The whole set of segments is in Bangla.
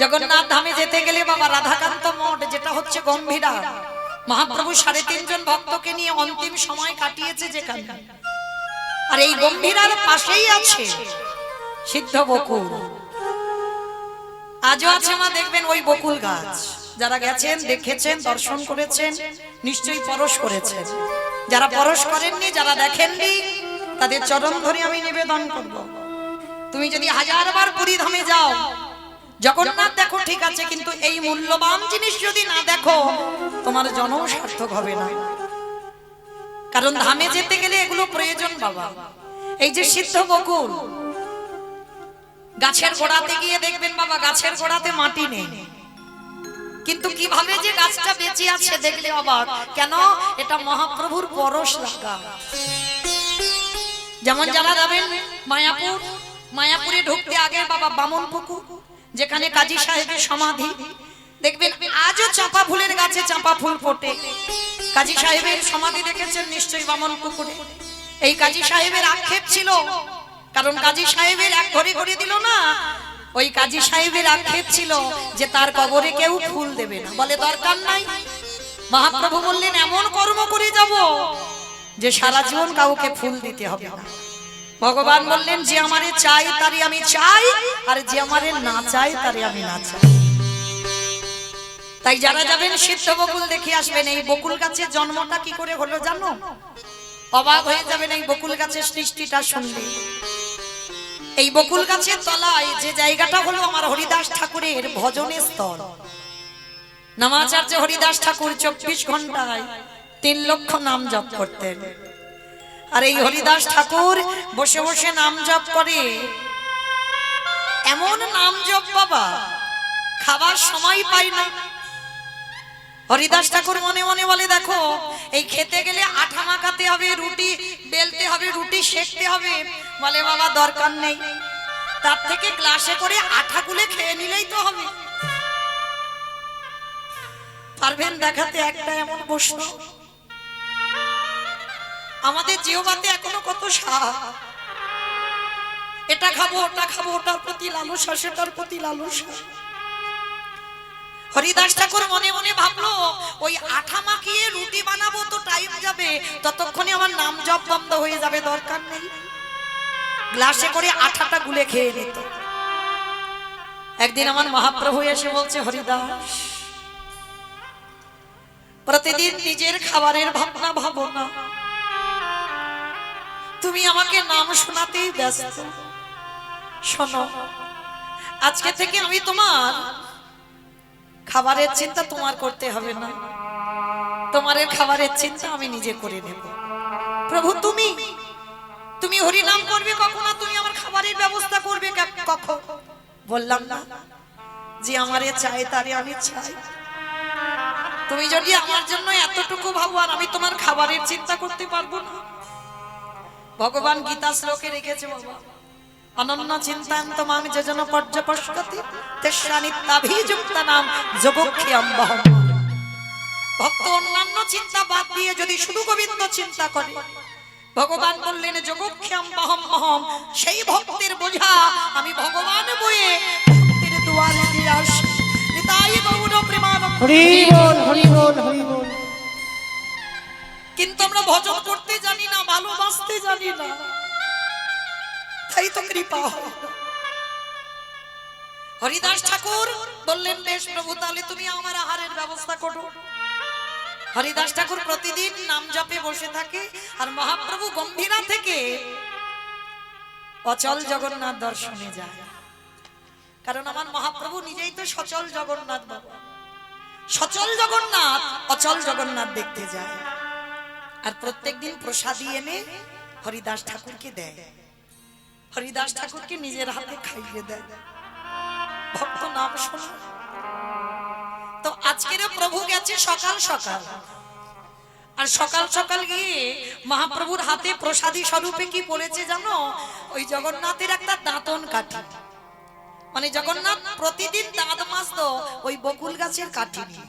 জগন্নাথ ধামে যেতে গেলে বাবা রাধাকান্ত মঠ যেটা হচ্ছে গম্ভীরা, মহাপ্রভু 3.5 জন ভক্তকে নিয়ে অন্তিম সময় কাটিয়েছে যেখানে। আর এই গম্ভীরার পাশেই আছে সিদ্ধ বকুল। আজও আছে মা, দেখবেন ওই বকুল গাছ। যারা গেছেন, দেখেছেন, দর্শন করেছেন, নিশ্চয়ই পরশ করেছেন। যারা পরশ করেননি, যারা দেখেননি, তাদের চরণ ধরে আমি নিবেদন করব, তুমি যদি 1000 বার পুরী ধামে যাও, জগন্নাথ দেখো ঠিক আছে, কিন্তু এই মূল্যবান জিনিস যদি না দেখো, তোমার জন্ম সার্থক হবে না। কারণ ধামে যেতে গেলে এগুলো প্রয়োজন বাবা। এই যে সিদ্ধ বকুল, গাছের গোড়াতে গিয়ে দেখবেন বাবা, গাছের গোড়াতে মাটি নেই, কিন্তু কিভাবে যে গাছটা বেঁচে আছে দেখলে অবাক। কেন? এটা মহাপ্রভুর পরশ লাগা। যেমন যারা যাবেন মায়াপুর, মায়াপুরে ঢুকতে আগে বাবা বামন পুকুর, যেখানে কাজী সাহেবের সমাধি, দেখবেন আজও চাঁপা ফুলের গাছে চাঁপা ফুল ফোটে। কাজী সাহেবের সমাধি দেখেছেন নিশ্চয়ই বামন পুকুরে। এই কাজী সাহেবের আক্ষেপ ছিল, কারণ কাজী সাহেবের এক ঘরে করে দিল না, ওই কাজী সাহেবের আক্ষেপ ছিল যে তার কবরে কেউ ফুল দেবে না, বলে দরকার নাই। মহাপ্রভু বললেন এমন কর্ম করে যাব যে সারা জীবন কাউকে ফুল দিতে হবে না। ভগবান বললেন যে আমারে চাই তারে আমি চাই, আর যে আমারে না চাই তারে আমি না চাই। তাই যারা যাবেন সিদ্ধ বকুল দেখে আসবেন। এই বকুল গাছের জন্মটা কি করে হলো জানো? অবাক হয়ে যাবেন এই বকুল গাছের সৃষ্টিটা শুনলে। এই বকুল গাছের তলায় যে জায়গাটা হলো আমার হরিদাস ঠাকুরের ভজনের স্থল। নামাচার্য হরিদাস ঠাকুর 24 ঘন্টায় 3 লক্ষ নাম জপ করতেন। আর এই হরিদাস ঠাকুর বসে বসে নাম জপ করে, এমন নাম জপ বাবা খাবার সময় পাই না। হরিদাস ঠাকুর মনে মনে বলে, দেখো এই খেতে গেলে আঠা মাখাতে হবে, রুটি বেলতে হবে, রুটি সেকতে হবে। বলে বাবা দরকার নেই, তার থেকে গ্লাসে করে আঠা গুলে খেয়ে নিলেই তো হবে। পারবেন দেখাতে একটা এমন বৈষ্ণব? আমাদের জিহ্বাতে এখনো কত স্বাদ, এটা খাবো ওটা খাবো, ওটার প্রতি লালসা, সেটার প্রতি লালসা। হরিদাস ঠাকুর মনে মনে ভাবলো, ওই আঠা মাখিয়ে রুটি বানাবো তো টাইম যাবে, ততক্ষণে আমার নাম জপ বন্ধ হয়ে যাবে, দরকার নেই। গ্লাসে করে আঠাটা গুলে খেয়ে নিত। একদিন আমার মহাপ্রভু এসে বলছে, হরিদাস প্রতিদিন নিজের খাবারের ভাবনা ভাবো না, তুমি আমাকে নাম শোনাতেই ব্যস্ত। শোনো, আজকে থেকে আমি তোমার খাবারের চিন্তা তোমার করতে হবে না, তোমার খাবারের চিন্তা আমি নিজে করে নেব। প্রভু তুমি তুমি হরি নাম করবে কখন, তুমি আমার খাবারের ব্যবস্থা করবে কখন? বললাম না যে আমারে চাই তারে আমি চাই। তুমি যদি আমার জন্য এতটুকু ভাবো, আর আমি তোমার খাবারের চিন্তা করতে পারবো না? ভগবান গীতা শ্লোকে রেখেছে বাবা, অনন্য চিন্তান্ত মামি যোজন পর্যপস্কতি তেষ্যানিত্যাভিযুক্তানাম যোগক্ষেয়ম বহম। ভক্ত অন্যান্য চিন্তা বাদ দিয়ে যদি শুধু গোবিন্দ চিন্তা করে, ভগবান বললেন যোগক্ষেয়ম বহম বহম, সেই ভক্তের বোঝা আমি ভগবান বয়ে ভক্তের দুয়ারে দিয়ে আসি। নিতাই গৌর প্রেমানন্দ। হরি বল, হরি বল, হরি বল। কিন্তু আমরা ভজন করতে জানি না, ভালোবাসতে জানি না, তাই তো কৃপা। হরিদাস ঠাকুর বললেন, বেশ প্রভু, তাহলে তুমি আমার আহারের ব্যবস্থা করো। হরিদাস ঠাকুর প্রতিদিন নাম জপে বসে থাকে, আর মহাপ্রভু গম্ভীরা থেকে অচল জগন্নাথ দর্শনে যায়। কারণ আমার মহাপ্রভু নিজেই তো সচল জগন্নাথ বাবা। সচল জগন্নাথ অচল জগন্নাথ দেখতে যায়, আর প্রত্যেকদিন প্রসাদী এনে হরিদাস ঠাকুরকে দেয়। হরিদাস ঠাকুরকে নিজের হাতে খাইয়ে দেয়। ভক্ত নাম শোনা। তো আজকের প্রভু গেছে সকাল সকাল, আর সকাল সকাল গিয়ে মহাপ্রভুর হাতে প্রসাদী স্বরূপে কি পড়েছে জানো? ওই জগন্নাথের একটা দাঁতন কাঠি। মানে জগন্নাথ প্রতিদিন দাঁত মাজতো ওই বকুল গাছের কাঠি নিয়ে।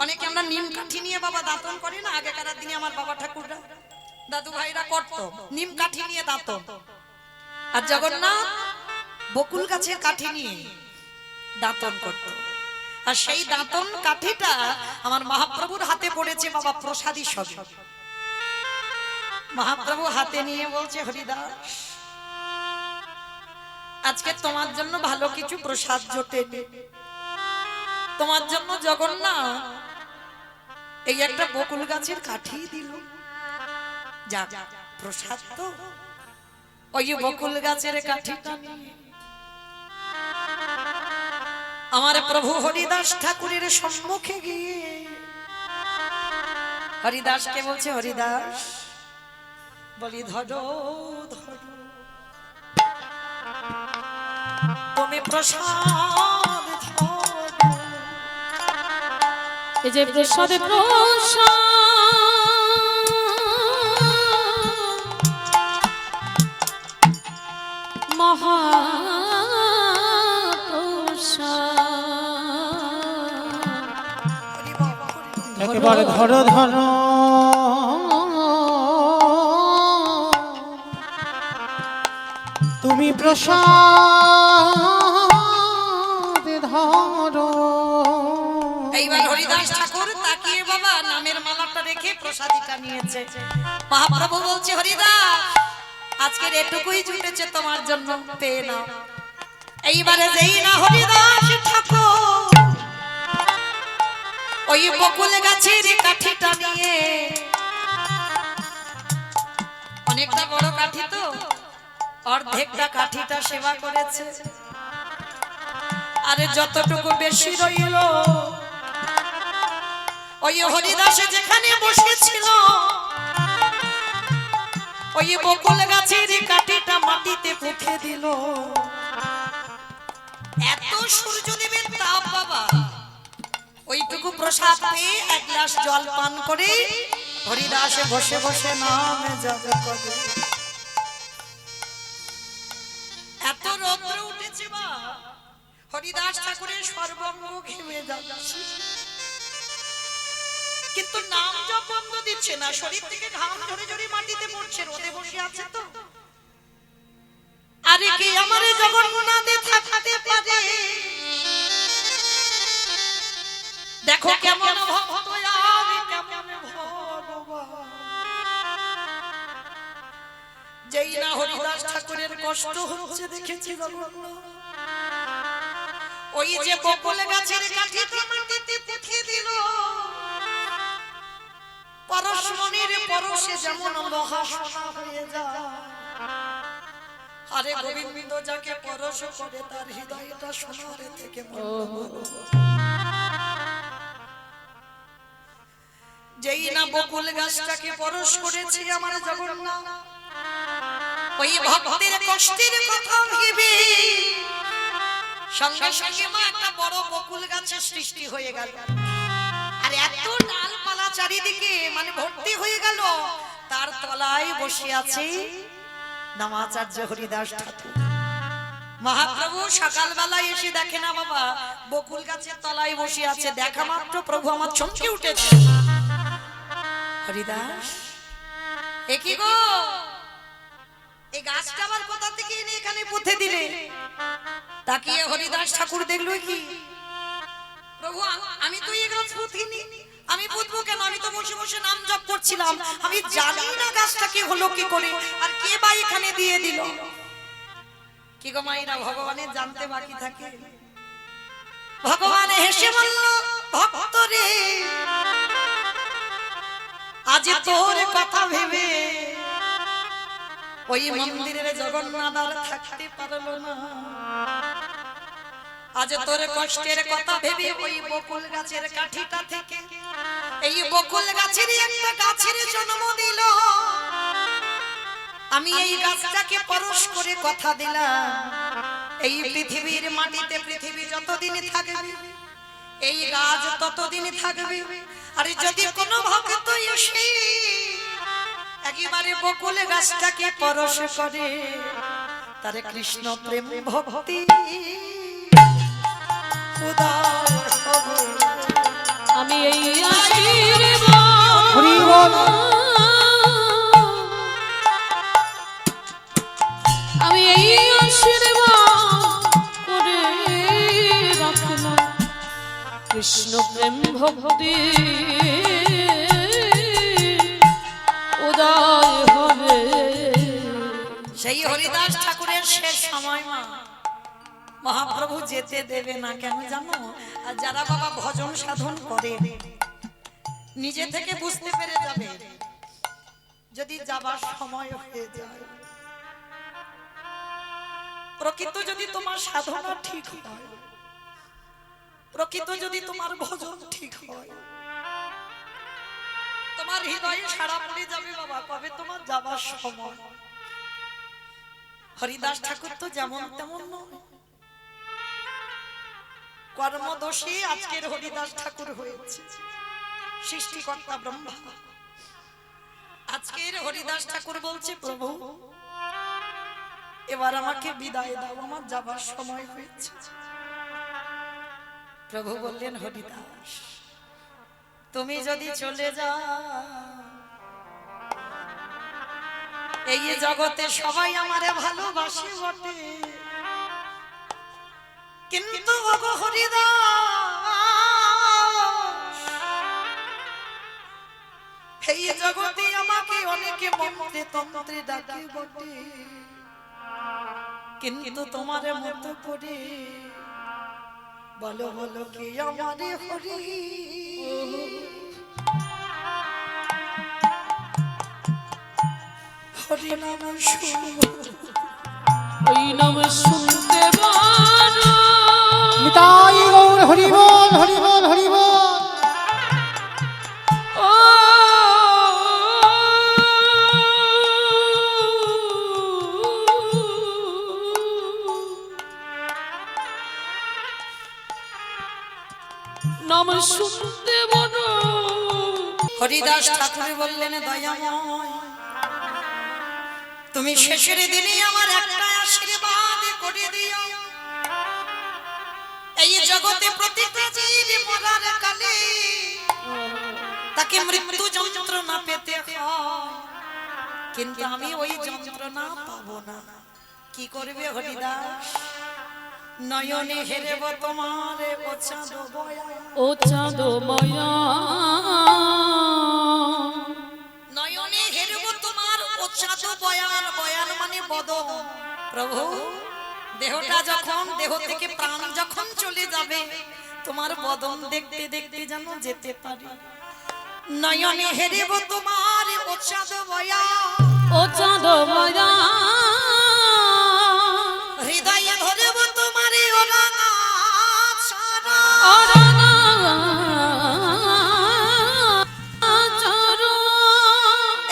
অনেকে আমরা নিম কাঠি নিয়ে বাবা দাঁতন করি না, আগেকার দিনে আমার বাবা ঠাকুররা দাদু ভাইরা করতো নিম কাঠি নিয়ে দাঁতন। আর জগন্নাথ বকুল গাছের কাঠি নিয়ে দাঁতন করত। আর সেই দাঁতন কাঠিটা আমার মহাপ্রভুর হাতে পড়েছে বাবা প্রসাদী সবই। মহাপ্রভু হাতে নিয়ে বলছে, হরিদাস আজকে তোমার জন্য ভালো কিছু প্রসাদ জোটেনি, তোমার জন্য জগন্নাথ এই একটা বকুল গাছের কাঠি দিল। যাক প্রসাদ তো, ওই বকুল গাছের কাঠিটা নিয়ে আমার প্রভু হরিদাস ঠাকুরের সম্মুখে গিয়ে হরিদাসকে বলছে, হরিদাস বলি ধরো ধরো তুমি প্রসাদ ধরো। এই যে প্রসাদে প্রসাদ মহা একেবারে ধরো ধরো তুমি প্রসাদ ধরো। এইবার হরিদাস ঠাকুর তাকিয়ে বাবা নামের মালাটা রেখে প্রসাদীটা নিয়েছে। মহাপ্রভু বলছে, হরিদাস আজকের এটুকুই জুটেছে তোমার জন্য, পেয়ে নাও। এইবারে যেই না হরিদাস ঠাকুর ওই বকুল গাছের কাঠিটা নিয়ে, অনেকটা বড় কাঠি তো, অর্ধেকটা কাঠিটা সেবা করেছে, আরে যতটুকু বেশি রইল ওই হরিদাসে যেখানে বসেছিল ওই বকুল গাছের কাঠিটা মাটিতে পুঁতে দিল। এত সূর্যদেবের তাপ বাবা, ওইটুকু প্রসাদ পেয়ে এক গ্লাস জল পান করে হরিদাসে বসে বসে নামে যাবে কবে। এত রৌদ্র উঠেছে বা হরিদাস ঠাকুরের সর্বাঙ্গ ঘেমে যাচ্ছে, কিন্তু নাম জপ বন্ধ দিচ্ছে না, শরীর থেকে ঘাম ঝরে ঝরে মাটিতে পড়ছে, রোদে বসে আছে তো। আরে কি আমার জগন্নাথে থাকতে পারে, দেখো কেমন ভক্ত আমি কেমন ভগবান। যেই না হরিদাস ঠাকুরের কষ্ট হচ্ছে দেখেছি জগন্নাথ ওই যে বকুল গাছের কাঠিটা মাটিতে পুঁতে দিল, পরশমণির পরশে যেমন লোহা সোনা হয়ে যায়। আরে গোবিন্দ যাকে পরশ করে তার হৃদয়টা সোনার থেকে যেই না বকুল গাছটাকে পরশ করেছে আমার জগন্নাথ, ওই ভক্তের কষ্টের কথা ভেবে সঙ্গে সঙ্গে মা একটা বড় বকুল গাছের সৃষ্টি হয়ে গেল। আর এত ডালপালা চারিদিকে মানে ভর্তি হয়ে গেল, তার তলায় বসে আছে নামাচার্য হরিদাস ঠাকুর। মহাপ্রভু সকালবেলায় এসে দেখে না বাবা বকুল গাছের তলায় বসে আছে, দেখা মাত্র প্রভু আমার চমকে উঠেছে। হরিদাস এ কি গো, এই গাছটা আবার কোথা থেকে এনে এখানে পুঁতে দিলে? তাকিয়ে হরিদাস ঠাকুর দেখলো কি, প্রভু আমি তো এই গাছ পুঁতিনি, আমি পুঁতবো কেন? আমি তো বসে বসে নাম জপ করছিলাম, আমি জানি না গাছটাকে হলো কি করে, আর কে বা এখানে দিয়ে দিল। কি গো মাইরা, ভগবানের জানতে বাকি থাকে। ভগবান হেসে বলল, ভক্ত রে আজ তোর কথা ভেবে ওই মন্দিরের জগন্নাথ আর থাকতে পারলো না। আজ তোর কষ্টের কথা ভেবে ওই বকুল গাছের কাঠিটা থেকে এই বকুল গাছের একটা গাছের জন্ম দিল। আমি এই গাছটাকে পরশ করে কথা দিলাম, এই পৃথিবীর মাটিতে পৃথিবী যতদিন থাকবে এই গাছ ততদিন থাকবে। আর যদি কোনো ভক্ত এসে একেবারে বকুল গাছটাকে পরশ করে, তার কৃষ্ণ প্রেম ভক্তি আমি এই আশীর্বাদ, আমি এই আশীর্বাদ করে কৃষ্ণ প্রেম ভক্তি উদয় হবে। সেই হরিদাস ঠাকুরের শেষ সময় মা মহাপ্রভু যেতে দেবে না কেন জানো? আর যারা বাবা ভজন সাধন করে নিজে থেকে বুঝতে পেরে যাবে যদি যাবার সময় হয়ে যায়। প্রকৃত যদি তোমার সাধনা ঠিক হয়, প্রকৃত যদি তোমার ভজন ঠিক হয়, তোমার হৃদয়ে সাড়া পড়ে যাবে বাবা কবে তোমার যাবার সময়। হরিদাস ঠাকুর তো যেমন তেমন নয়, কর্মদোষী আজকের হরিদাস ঠাকুর হয়েছে। সৃষ্টিকর্তা ব্রহ্মা আজকের হরিদাস ঠাকুর বলছে প্রভু এবার আমাকে বিদায় দাও, আমার যাবার সময় হয়েছে। প্রভু বললেন হরিদাস তুমি যদি চলে যাও এই জগতে সবাই আমারে ভালোবাসে বটে, কিন্তু ওগো হরিদাস এই জগতে আমাকে অনেকে মন্ত্রে তন্ত্রে ডাকে বটে, কিন্তু তোমার মতো করে বলো বলো কে আমারে হরি। হরি নাম ওই নাম শুনতে বারো নিতাই গৌর হরি বল হরি বল হরি বল। ও নাম শুনতে বারো। হরিদাস ঠাকুর বললেন দয়াময় তুমি শেষের দিনে আমার একটা আশীর্বাদ করে দিও, এই জগতে প্রতিটা জীব মরার কালে তাকে মৃত্যু যন্ত্রণা পেতে হয়, কিন্তু আমি ওই যন্ত্রণা পাবো না। কি করবে হরিদাস? নয়নে হেরেব তোমার ও চাঁদ বয়া, ও চাঁদ মায়া নয়নে হেরব তোমার ও চাঁদ বয়ান, বয়ান মানে বদন। প্রভু দেহটা যখন দেহ থেকে প্রাণ যখন চলে যাবে তোমার বদন দেখতে দেখতে যেন যেতে পারি। নয়নে হেরব তোমার ও চাঁদ বয়ান, ও চাঁদ মায়া হৃদয়ে ধরব তোমার ও রাঙা ছাড়া,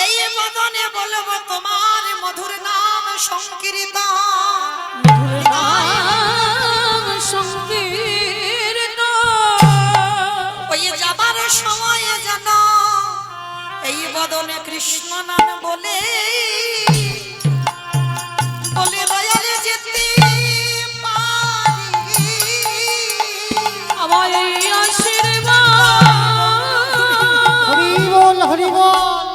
এই বদনে বলব তোমার মধুর নাম সংকীর্তন। ওই যাবার সময় যেন এই বদনে কৃষ্ণ নাম বলে বলে দয়ালে যেতে পারি। আমার এই আশীর্বাদ হরি বল হরি বল।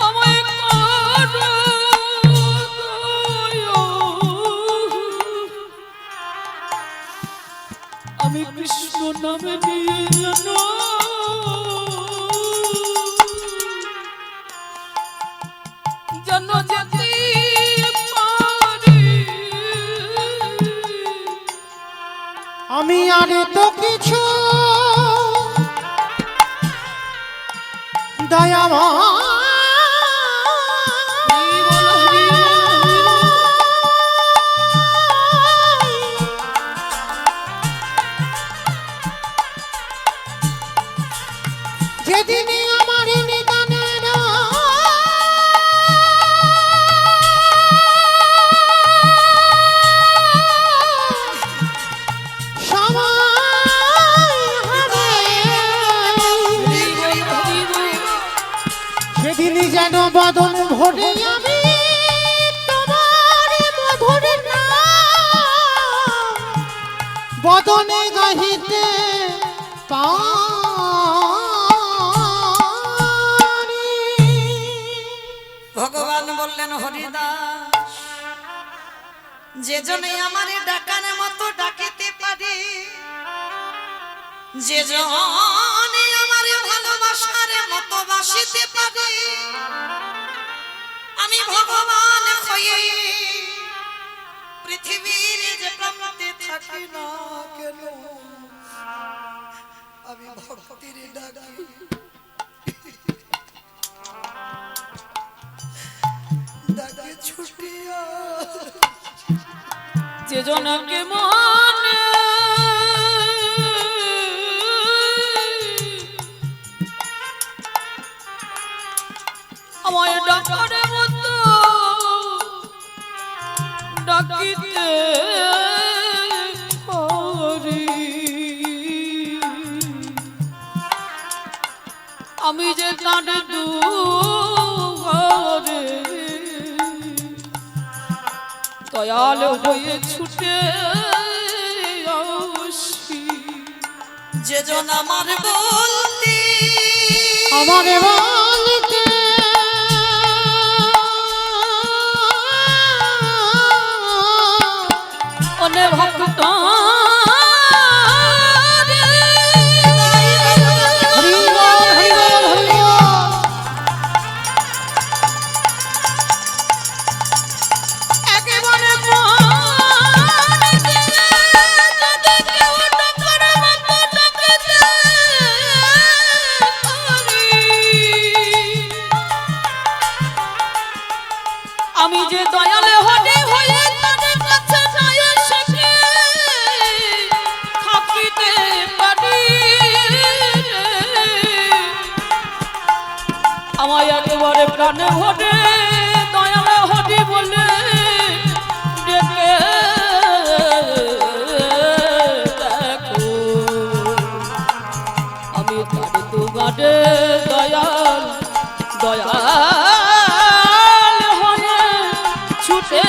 আমায় করো দয়া। আমি কৃষ্ণ নামে নিয়ে জানো যেন যেতে পারি। আমি আর তো কিছু দয়াময় যেদিন আমার নিদানের সময় হবে সেদিন যেন বদন ভরে আমি তোমার মধুর নাম বদনে গাহিতে পারি। ভগবান বললেন হরিদাস, যে জনে আমারে ডাকার মতো ডাকিতে পারে, যে জনে আমারে ভালোবাসার মতো বাসিতে পারে, আমি ভগবান হয়ে পৃথিবীর যে প্রান্তে থাকি না কেন, আমি ভক্তির ডাকি ডাকে ছুটিয়া, যে জনকে মানে আমায় ডাকার মতো ডাকিতে পারি, আমি যে তার দুয়ারে দয়াল হয়ে ছুটে আসি, যে জন আমার বলতে আমারে বলতে অনে ভক্ত হরি বল হরি বল হরি বল। একেবারে প্রাণ দিয়ে যদি কেউ ডাকার মতো ডাকিতে পারি, আমি যে দয়ালে হনে হয়ে তাদের কাছে যাই সেকে থাকিতে পারি, আমায় একেবারে প্রাণে ভরে দয়ালে হরি বলে ডেকে দেখো, আমি তার দুগারে দয়াল দয়াল হয়ে ছুটে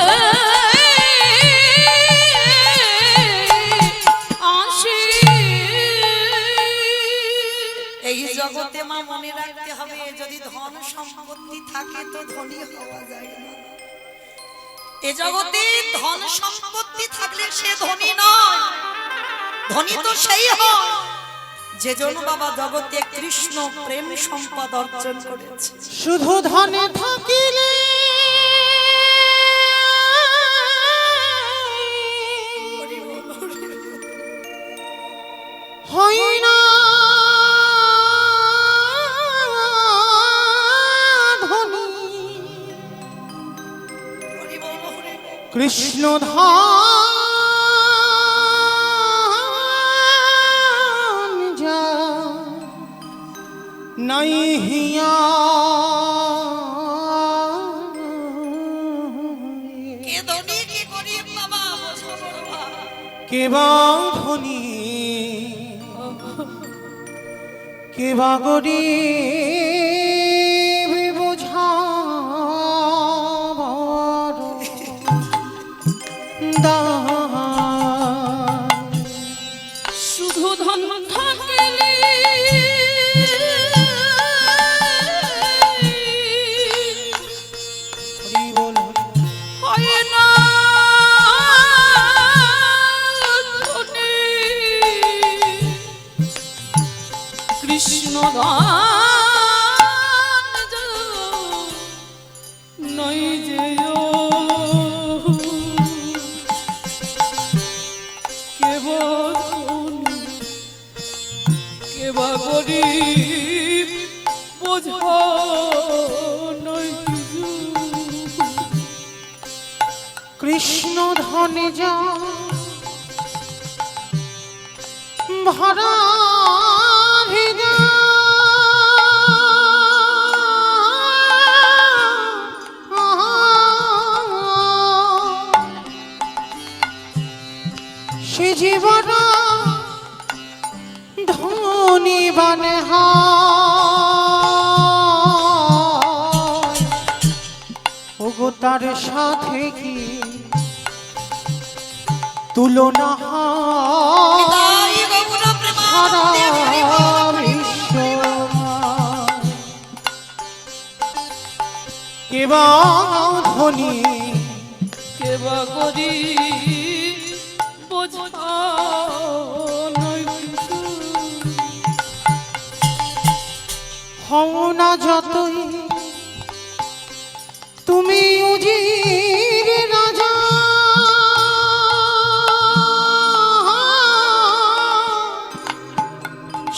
আসি। এই জগতে মা মনে রাখতে হবে, যদি ধন সম্পত্তি থাকে তো ধনী হওয়া যায় না। এ জগতে ধন সম্পত্তি থাকলে সে ধনী নয়, ধনী তো সেই হয় যে জন বাবা জগতে কৃষ্ণ প্রেম সম্পদ অর্জন করেছে। শুধু ধনে থাকিলে হয় না ধনী, কৃষ্ণ ধাম যা নাই হিয়া, কে ধনী কে গরিব বাবা বোঝো বাবা। কে বা ধনী কে বা গরিব বোঝা বড় দায়। শুধু ধন থাকিলে হরি বল হয় না ধনী, কৃষ্ণ দান নই যে কেবা গরিব বোঝা নই, কৃষ্ণ ধনে যা ভরা হৃদয়, সে জীবন ধনী বানে হয়, ওগো তার সাথে কি তুলনা হয় তাই গৌর সারা প্রেমানন্দে হরি বল। বিশ্ব। কে বা ধনী কে বা করি বোঝা নয় কিছু। হও না যতই তুমি উজির রাজা,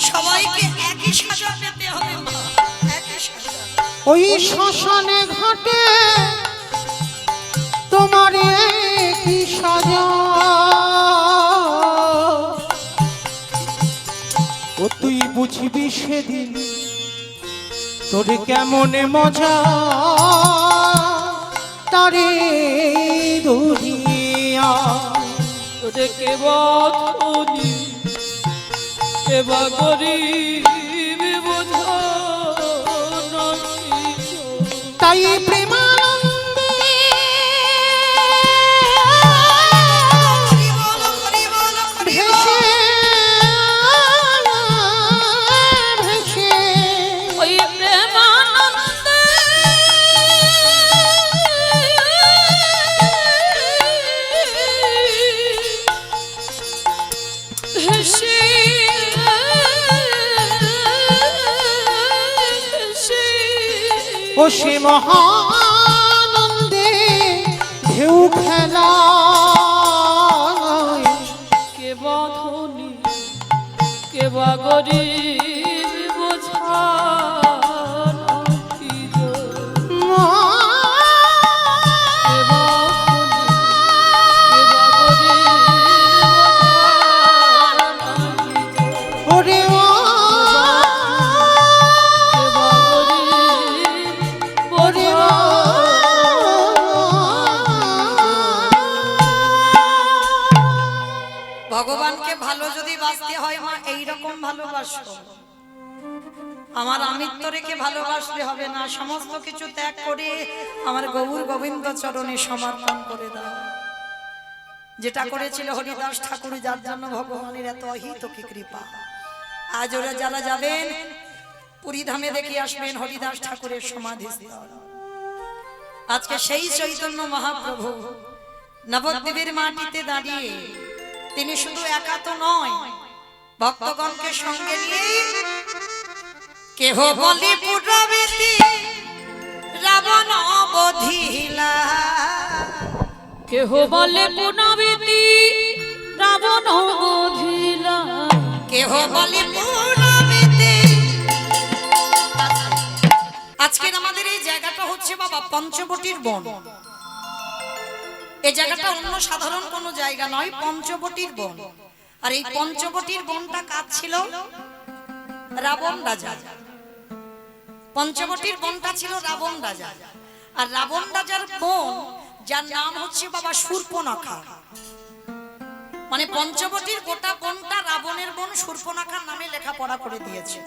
সবাইকে একই সাজা পেতে হবে মা, একই সাজা। ওই শ্মশানে ঘাটে তোমার কি সাজা, ও তুই বুঝবি সেদিন তোরে কেমন মজা, তারে দুনিয়া তোরে কে বা ধনী কে বা গরিব বোঝা নয় কিছু। তাই প্রেমানন্দে হরি বল, হরি বল, হরি বল। ভেসে ভেসে ওই প্রেমানন্দে ভেসে ভেসে ও সে মহানন্দে ঢেউ খেলা, কে বা ধনী কে বা গরিব বোঝা নয় কিছু। কে বা ধনী কে বা গরিব বোঝা নয় কিছু। ওরে ও কে বা গরিব বোঝা ভগবানকে ভালো যদি বাসতে হয় মা, এইরকম ভালোবাসো। আমার আমিত্ব রেখে ভালোবাসলে হবে না, সমস্ত কিছু ত্যাগ করে আমার গৌর গোবিন্দ চরণে সমর্পণ করে দাও। যেটা করেছিল হরিদাস ঠাকুর, যার জন্য ভগবানের এত অহিত কি কৃপা। আজ ওরা যারা যাবেন পুরী ধামে দেখে আসবেন হরিদাস ঠাকুরের সমাধিস্থল। আজকে সেই চৈতন্য মহাপ্রভু নবদ্বীপের মাটিতে দাঁড়িয়ে তিনি শুধু একা তো নয়, ভক্তগণকে সঙ্গে নিয়ে কেহ বলি পুরবিতি রাবণ বধিলা, কেহ বলে পুনবিতি রাবণ বধিলা, কেহ বলি পুরবিতি। আজকের আমাদের এই জায়গাটা হচ্ছে বাবা পঞ্চবটির বন। এই জায়গাটা অন্য সাধারণ কোনো জায়গা নয়, পঞ্চবটির বন। আর এই পঞ্চবটির বনটা কাজ ছিল রাবণ রাজা। পঞ্চবটির বনটা ছিল রাবণ রাজা। আর রাবণ রাজার বোন, যার নাম হচ্ছে বাবা শূর্পণখা। মানে পঞ্চবটির গোটা বনটা রাবণের বোন শূর্পণখার নামে লেখাপড়া করে দিয়েছে।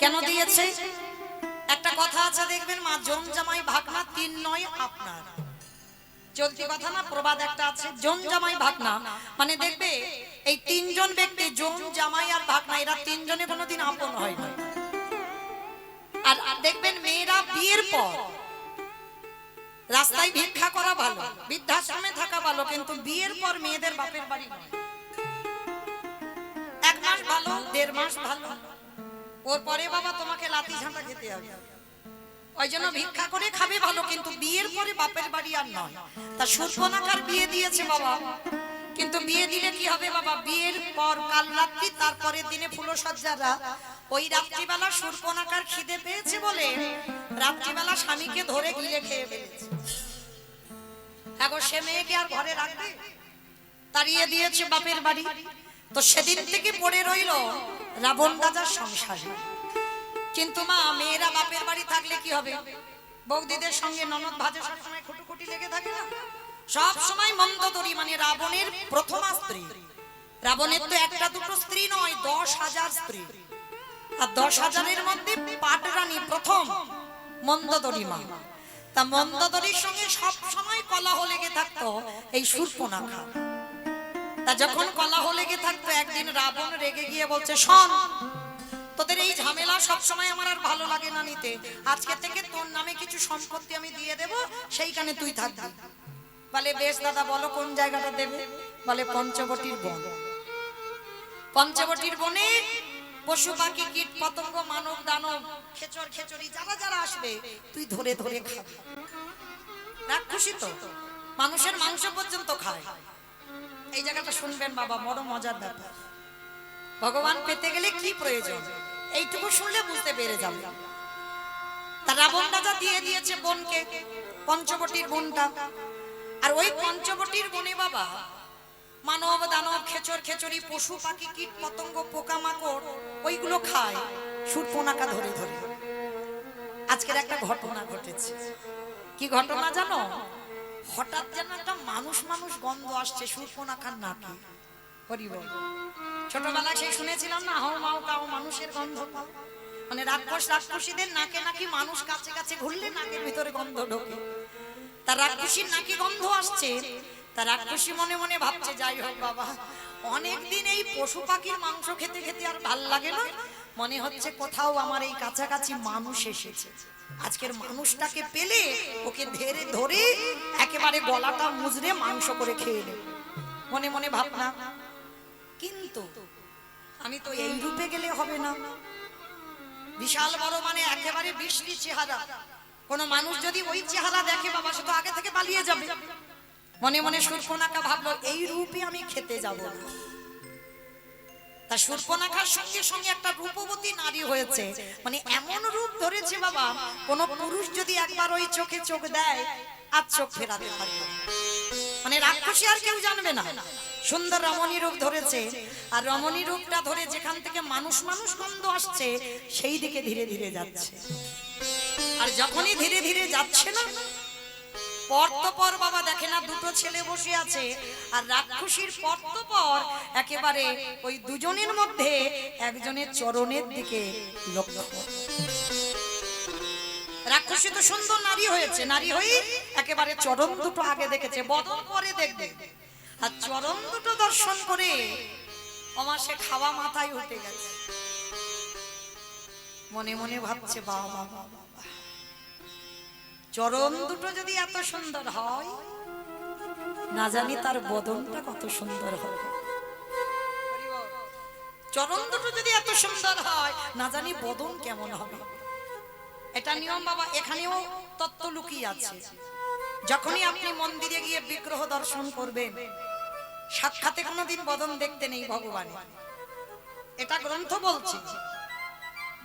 কেন দিয়েছে? একটা কথা আছে দেখবেন মা, জন জামাই ভাগনা তিন নয় আপনার। চলতি কথা না, প্রবাদ একটা আছে, জন জামাই ভাগনা। মানে দেখবে এই তিনজন ব্যক্তি, জন জামাই আর ভাগনা, এরা তিনজনে কোনোদিন আপন হয় না। আর দেখবেন মেয়েরা বিয়ের পর রাস্তায় ভিক্ষা করা ভালো, বৃদ্ধাশ্রমে থাকা ভালো, কিন্তু বিয়ের পর মেয়েদের বাপের বাড়ি নয়। 1 মাস ভালো, 1.5 মাস ভালো, ওর পরে বাবা তোমাকে লাঠি ঝাঁটা খেতে হবে। ওই জন্য ভিক্ষা করে খাবে ভালো, কিন্তু বিয়ের পরে বাপের বাড়ি আর নয়। তা শূর্পণখার বিয়ে দিয়েছে বাবা, কিন্তু বিয়ে দিলে কি হবে বাবা, বিয়ের পর কাল রাত্রি তারপরের দিনে ফুলসজ্জারা, ওই রাত্রিবেলা শূর্পণখার খিদে পেয়েছে বলে রাত্রিবেলা স্বামীকে ধরে গিলে খেয়ে ফেলেছে। এখন সে মেয়েকে আর ঘরে রাখবে, তাড়িয়ে দিয়েছে বাপের বাড়ি। তো সেদিন থেকে পড়ে রইল রাবণ রাজার সংসারে। কিন্তু মা, মেয়েরা বাপের বাড়ি থাকলে কি হবে, বৌদিদের সঙ্গে ননদ ভাজে সবসময় খুঁটুখুটি লেগে থাকে না, সব সময় মন্দোদরী। মানে রাবণের প্রথমা স্ত্রী, রাবণের তো একটা দুটো স্ত্রী নয়, 10,000 স্ত্রী। আর 10,000-এর মধ্যে পাটরানী প্রথম মন্দোদরী মা। তা মন্দোদরীর সঙ্গে সব সময় কলহ লেগে থাকতো এই শূর্পণখা। তা যখন কলহ লেগে থাকতো, একদিন রাবণ রেগে গিয়ে বলছে, শোন তোদের এই ঝামেলা সব সময় আমার আর ভালো লাগে না নিতে। আজকে থেকে তোর নামে কিছু সম্পত্তি আমি দিয়ে দেব, সেইখানে তুই থাকবি। বলে বেশ দাদা, বলো কোন জায়গাটা দেবে? বলে পঞ্চবটির বন। পঞ্চবটির বনে পশু পাখি কীট পতঙ্গ মানব দানব খেচর খেচরি যারা যারা আসবে তুই ধরে ধরে খাবি। রাক্ষসী তো মানুষের মাংস পর্যন্ত খায়। এই জায়গাটা শুনবেন বাবা, বড় মজার ব্যাপার। ভগবান পেতে গেলে কি প্রয়োজন এইটুকু শুনলে বুঝতে পেরে যাবে। তার রাবণ রাজা দিয়ে দিয়েছে বনকে, পঞ্চবটির বনটা। আর ওই পঞ্চবটির বনে বাবা মানব দানব খেচর খেচরি পশু পাখি কীট পতঙ্গ পোকামাকড় ওইগুলো খায় শূর্পণখা ধরে ধরে। আজকের একটা ঘটনা ঘটেছে। কি ঘটনা জানো? হঠাৎ যেন একটা মানুষ মানুষ গন্ধ আসছে শূর্পণখার নাকে। হরি বল। ছোটবেলায় সেই শুনেছিলাম না, হাও মাও কাও মানুষের গন্ধ পাও। মানে রাক্ষস রাক্ষসীদের নাকে নাকি মানুষ কাছে কাছে ঘুরলে নাকের ভিতরে গন্ধ ঢোকে। তার রাক্ষসীর নাকি গন্ধ আসছে। তার রাক্ষসী মনে মনে ভাবছে, যাই হোক বাবা, অনেকদিন এই পশু পাখির মাংস খেতে খেতে আর ভাল লাগে না, মনে হচ্ছে কোথাও আমার এই কাছাকাছি মানুষ এসেছে। আজকের মানুষটাকে পেলে ওকে ধরে ধরে একেবারে গলাটা মুজরে মাংস করে খেয়ে নেব মনে মনে ভাবনা। কিন্তু আমি তো এই রূপে গেলে হবে না। বিশাল বড় মানে একেবারে বৃষ্টি চেহারা। কোন মানুষ যদি ওই চেহারা দেখে বাবা, সে তো আগে থেকে পালিয়ে যাবে। মনে মনে শূর্পণখা ভাবলো, এই রূপে আমি খেতে যাব না। তা শূর্পণখার সঙ্গে সঙ্গে একটা রূপবতী নারী হয়েছে, মানে এমন রূপ ধরেছে বাবা, কোন পুরুষ যদি একবার ওই চোখে চোখ দেয় আর চোখ ফেরাতে পারবে, মানে রাক্ষসী আর কেউ জানবে না। সুন্দর রমণী রূপ ধরেছে। আর রমণী রূপটা ধরে যেখান থেকে মানুষ মানুষ গন্ধ আসছে সেই দিকে ধীরে ধীরে যাচ্ছে। আর যখনই ধীরে ধীরে যাচ্ছে না, পর বাবা দেখে না দুটো ছেলে বসে আছে। আর রাক্ষসীর পর একেবারে ওই দুজনের মধ্যে একজনের চরণের দিকে লক্ষ্য। রাক্ষসী তো সুন্দর নারী হয়েছে, নারী হয়ে একেবারে চরণ দুটো আগে দেখেছে, বদন পরে দেখবে। আর চরণ দুটো দর্শন করে আমার সে খাওয়া মাথায় উঠে গেছে। মনে মনে ভাবছে, বাবা বাবা, চরণ দুটো যদি এত সুন্দর হয়, না জানি তার বদনটা কত সুন্দর হবে। চরণ দুটো যদি এত সুন্দর হয়, না জানি বদন কেমন হবে। এটা নিয়ম বাবা, এখানেও তত্ত্ব লুকিয়ে আছে। যখনই আপনি মন্দিরে গিয়ে বিগ্রহ দর্শন করবেন, সাক্ষাতে কোনোদিন বদন দেখতে নেই ভগবানের। এটা গ্রন্থ বলছে।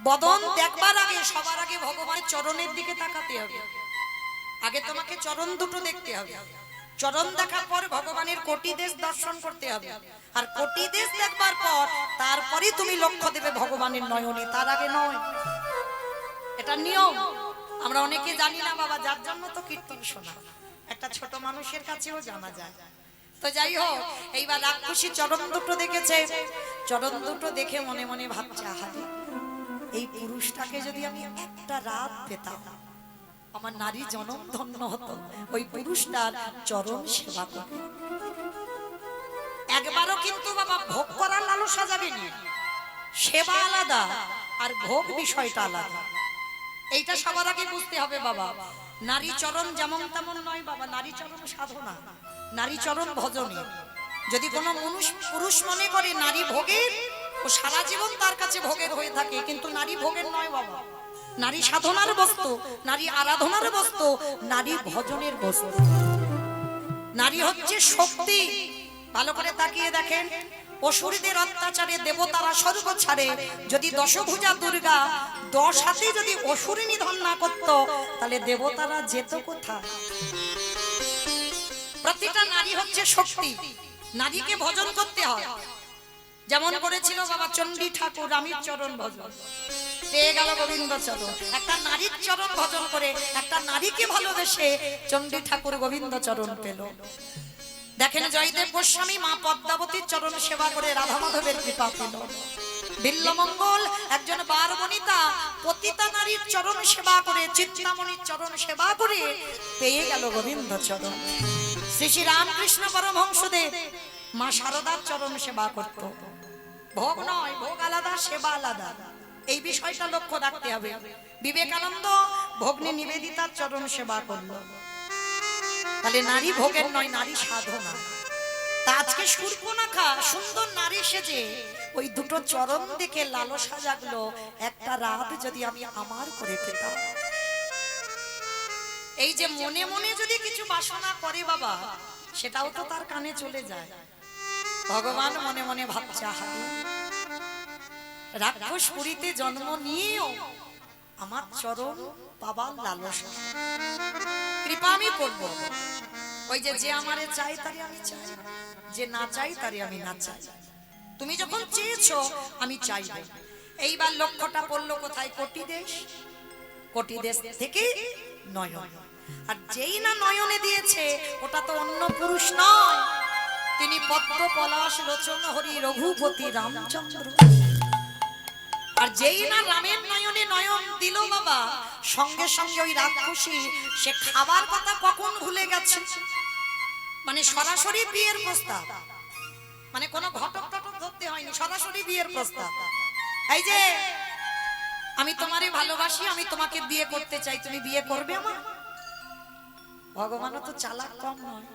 বদন দেখবার আগে সবার আগে ভগবানের চরণের দিকে তাকাতে হবে। আগে তোমাকে চরণ দুটো দেখতে হবে। চরণ দেখার পর ভগবানের কোটি দেশ দর্শন করতে হবে। আর কোটি দেশ দেখবার পর তারপরে তুমি লক্ষ্য দেবে ভগবানের নয়নে, তার আগে নয়। এটা নিয়ম। আমরা অনেকে জানি না বাবা, যার জন্য তো কীর্তন শোনা। একটা ছোট মানুষের কাছেও জানা যায়। তো যাই হোক, এইবার রাক্ষসী চরণ দুটো দেখেছে। চরণ দুটো দেখে মনে মনে ভাবছে, আহারে, এই পুরুষটাকে যদি আমি একটা রাত পেতাম, আমার নারী জনম ধন্য হতো। ওই পুরুষটার চরণ সেবা করে। একবারও কিন্তু বাবা ভোগ করার লালসা যাবে না। সেবা আলাদা আর ভোগ বিষয়টা আলাদা। এইটা সবার আগে বুঝতে হবে বাবা। নারী চরণ যেমন তেমন নয় বাবা, নারী চরণ সাধনা, নারী চরণ ভজনে। যদি কোনো পুরুষ মনে করে নারী ভোগের, ও সারা জীবন তার কাছে ভোগের হয়ে থাকে, কিন্তু নারী ভোগের নয় বাবা। নারী সাধনার বস্তু, নারী আরাধনার বস্তু, নারী ভজনের বস্তু। নারী হচ্ছে শক্তি। ভালো করে তাকিয়ে দেখেন, অসুরদের অত্যাচারে দেবতারা স্বর্গ ছাড়ে। যদি দশভুজা দুর্গা 10 হাতে যদি অসুরে নিধন না করতো, তাহলে দেবতারা যেত কোথায়? প্রতিটা নারী হচ্ছে শক্তি। নারীকে ভজন করতে হয়। যেমন করেছিল বাবা চণ্ডী ঠাকুর রামের চরণ ভজন, পেয়ে গেল গোবিন্দ চরণ। একটা নারীর চরণ ভজন করে, একটা নারীকে ভালোবেসে চণ্ডী ঠাকুর গোবিন্দ চরণ পেল। দেখেন জয়দেব গোস্বামী মা পদ্মাবতীর চরণ সেবা করে রাধা মাধবের কৃপা পেল। বিল্লমঙ্গল একজন বার বনিতা পতিতা নারীর চরণ সেবা করে, চিন্তামণির চরণ সেবা করে পেয়ে গেল গোবিন্দ চরণ। শ্রী শ্রী রামকৃষ্ণ পরমহংসদেব মা শারদার চরণ সেবা করত। ভোগ নয়, ভোগ আলাদা, সেবা আলাদা। এই বিষয়টা লক্ষ্য রাখতে হবে। বিবেকানন্দ ভগ্নী নিবেদিতার চরণ সেবা করলো, তাহলে নারী ভোগের নয়, নারী সাধনা। তা আজকে শূর্পণখা সুন্দর নারী সেজে ওই দুটো চরণ দেখে লালসা জাগলো, একটা রাত যদি আমি আমার করে পেতাম। এই যে মনে মনে যদি কিছু বাসনা করে বাবা, সেটাও তো তার কানে চলে যায়। ভগবান মনে মনে ভাবছে, আহারে রাক্ষস পুরীতে জন্ম নিয়েও আমার চরণ পাবার লালসা, কৃপা আমি করব। ওই যে আমারে চাই তারে আমি চাই, যে না চাই তারে আমি না চাই। তুমি যখন চেয়েছো আমি চাইব। এইবার লক্ষ্যটা পড়লো কোথায়? কোটি দেশ। কোটি দেশ থেকে নয়ন। আর যেই না নয়নে দিয়েছে, ওটা তো অন্য পুরুষ নয়, তিনি পদ্ম পলাশ লোচন হরি রঘুপতি রামচন্দ্র। আর যেই না রামের নয়নে নয়ন দিল বাবা, সঙ্গে সঙ্গে ওই রাক্ষসী সে খাবার কথা কখন ভুলে গেছে। মানে সরাসরি বিয়ের প্রস্তাব, মানে কোনো ঘটক টটক ধরতে হয়নি, সরাসরি বিয়ের প্রস্তাব। এই যে আমি তোমারে ভালোবাসি, আমি তোমাকে বিয়ে করতে চাই, তুমি বিয়ে করবে আমার? ভগবানও তো চালাক কম নয়।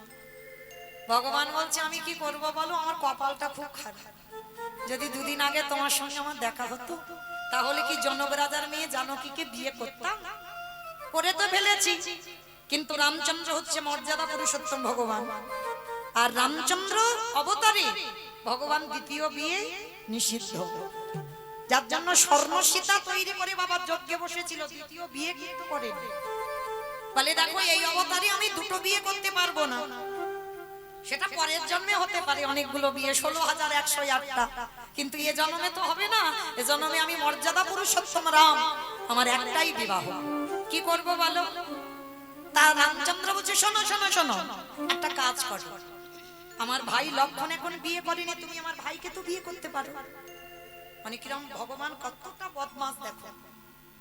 ভগবান বলছে আমি কি করব বলো, আমার কপালটা খুব খারাপ। যদি দুদিন আগে তোমার সঙ্গে আমার দেখা হতো, তাহলে কি জনক রাজার মেয়ে জানকীকে বিয়ে করতাম? করে তো ফেলেছি, কিন্তু রামচন্দ্র হচ্ছে মর্যাদা পুরুষোত্তম ভগবান, আর রামচন্দ্র অবতারে ভগবান দ্বিতীয় বিয়ে নিষিদ্ধ। যার জন্য স্বর্ণ সীতা তৈরি করে বাবার যজ্ঞে বসেছিল, দ্বিতীয় বিয়ে কিন্তু করেন। বলে দেখো এই অবতারে আমি দুটো বিয়ে করতে পারবো না, সেটা পরের জন্মে হতে পারে অনেকগুলো বিয়ে, 16,108টা, কিন্তু এ জন্মে তো হবে না। এ জন্মে আমি মর্যাদা পুরুষোত্তম রাম, আমার একটাই বিবাহ, কি করব বলো? তা রামচন্দ্র বলছে শোনো শোনো শোনো, একটা কাজ করো, আমার ভাই লক্ষণ এখন বিয়ে করেনি, তুমি আমার ভাইকে তো বিয়ে করতে পারো। মানে কিরকম ভগবান কতটা বদমাশ দেখো।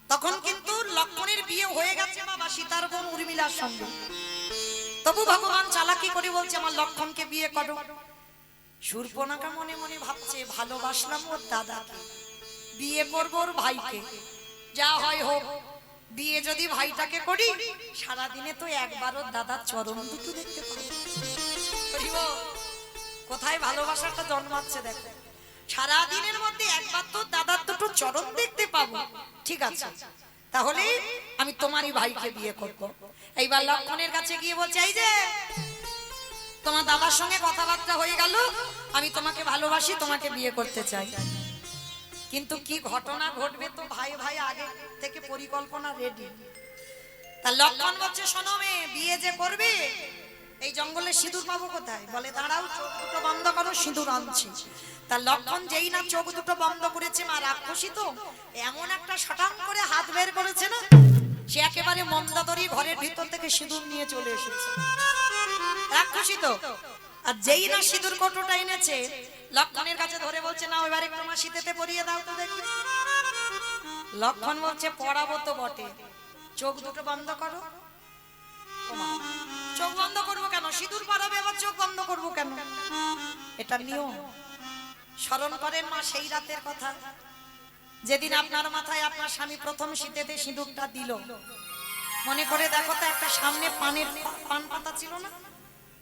তখন কিন্তু লক্ষণের বিয়ে হয়ে গেছে বাবা সীতার বোন উর্মিলার সঙ্গে, তবু ভগবান চালাকি করে বলছে আমার লক্ষণকে বিয়ে করো। শূর্পণখা মনে মনে ভাবছে ভালোবাসলাম ওর দাদাকে, বিয়ে করবো ওর ভাইকে, যা হয় হোক। বিয়ে যদি ভাইটাকে করি, সারাদিনে তো একবার ওর দাদার চরণ দুটো দেখতে পাবো। কোথায় ভালোবাসাটা জন্মাচ্ছে দেখো, সারাদিনের মধ্যে একবার তো দাদার দুটো চরণ দেখতে পাবো। ঠিক আছে, তাহলে আমি তোমারই ভাইকে বিয়ে করব। এইবার লক্ষণের কাছে গিয়ে বলছে এই যে তোমার দাদার সঙ্গে কথাবার্তা হয়ে গেল, আমি তোমাকে ভালোবাসি, তোমাকে বিয়ে করতে চাই। কিন্তু কি ঘটনা ঘটবে তো ভাই ভাই আগে থেকে পরিকল্পনা রেডি। তা লক্ষণ বলছে শোনো মেয়ে, বিয়ে যে করবে এই জঙ্গলে সিঁদুর পাবো কোথায়? বলে দাঁড়াও, চোখ দুটো বন্ধ করো, সিঁদুর আনছি। তা লক্ষণ যেই না চোখ দুটো বন্ধ করেছে, মা রাক্ষসী তো এমন একটা শটাং করে হাত বের করেছে না, সে একেবারে মন্দাদরি ঘরের ভিতর থেকে সিঁদুর নিয়ে চলে এসেছে। রাক্ষসী তো, আর যেই না সিঁদুর কৌটোটা এনেছে, লক্ষণের কাছে ধরে বলছে না এবার একটু আমার শীতেতে পরিয়ে দাও তো দেখি। লক্ষণ বলছে পড়াবো তো বটে, চোখ দুটো বন্ধ করো। চোখ বন্ধ করবো কেন? সিঁদুর পরাবে, আবার চোখ বন্ধ করবো কেন? এটা নিয়ম। স্মরণ করেন মা সেই রাতের কথা, যেদিন আপনার মাথায় আপনার স্বামী প্রথম শীতেতে সিঁদুরটা দিল। মনে করে দেখো তো, একটা সামনে পান পাতা ছিল না,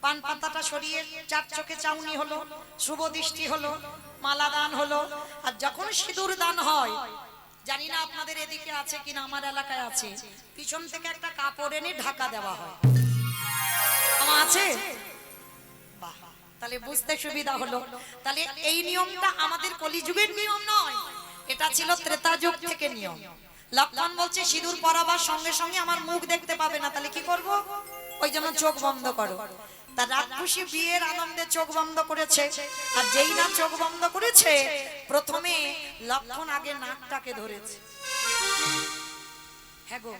পান পাতাটা সরিয়ে চার চোখে চাউনি হলো, শুভ দৃষ্টি হলো, মালা দান হলো। আর যখন সিঁদুর দান হয়, জানি না আপনাদের এদিকে আছে কিনা, আমার এলাকায় আছে, পিছন থেকে একটা কাপড় এনে ঢাকা দেওয়া হয়। আমার আছে? বাহ, তাহলে বুঝতে সুবিধা হলো। তাহলে এই নিয়মটা আমাদের কলিযুগের নিয়ম নয়, এটা ছিল ত্রেতা যুগ থেকে নিয়ম। লক্ষণ বলছে সিঁদুর পরাবার সঙ্গে সঙ্গে আমার মুখ দেখতে পাবে না, তাহলে কি করব? ওই জন্য চোখ বন্ধ করো। তা রাক্ষসী বিয়ের আনন্দে চোখ বন্ধ করেছে, আর যেই না চোখ বন্ধ করেছে, প্রথমে লক্ষণ আগে নাকটাকে ধরেছে। হ্যাঁ গো,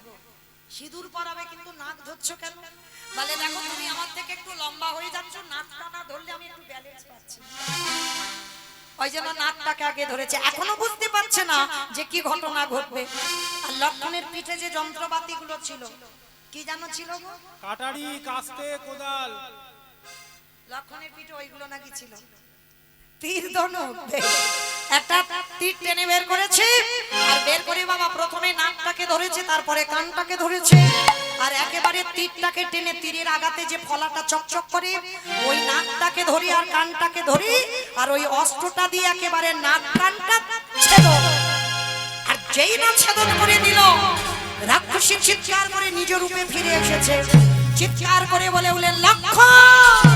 সিঁদুর পরাবে কিন্তু নাক ধরছো কেন? বলে দেখো তুমি আমার থেকে একটু লম্বা হয়ে যাচ্ছ, নাকটা না ধরলে আমি একটু ব্যালেন্স পাচ্ছি। ওই জন্য নাকটাকে আগে ধরেছে। এখনো বুঝতে পারছে না যে কি ঘটনা ঘটবে। আর লক্ষণের পিঠে যে যন্ত্রপাতি গুলো ছিল, কি জানো ছিল গো? কাটারি, কাস্তে, কোদাল। লক্ষণের পিঠে ওইগুলো নাকি ছিল। তীর ধনুক একটা তীর টেনে বের করেছে আর বের করে বাবা প্রথমে নাকটাকে ধরেছে, তারপরে কানটাকে ধরেছে, আর একেবারে তীরটাকে টেনে তীরের আগাতে যে ফলাটা চকচক করে ওই নাকটাকে ধরি আর কানটাকে ধরি আর ওই অস্ত্রটা দিয়ে একেবারে নাক কানটা ছেদন। আর যেই না ছেদন করে দিল, রাক্ষসী চিৎকার করে নিজ রূপে ফিরে এসেছে, চিৎকার করে বলে উঠলেন, লক্ষণ,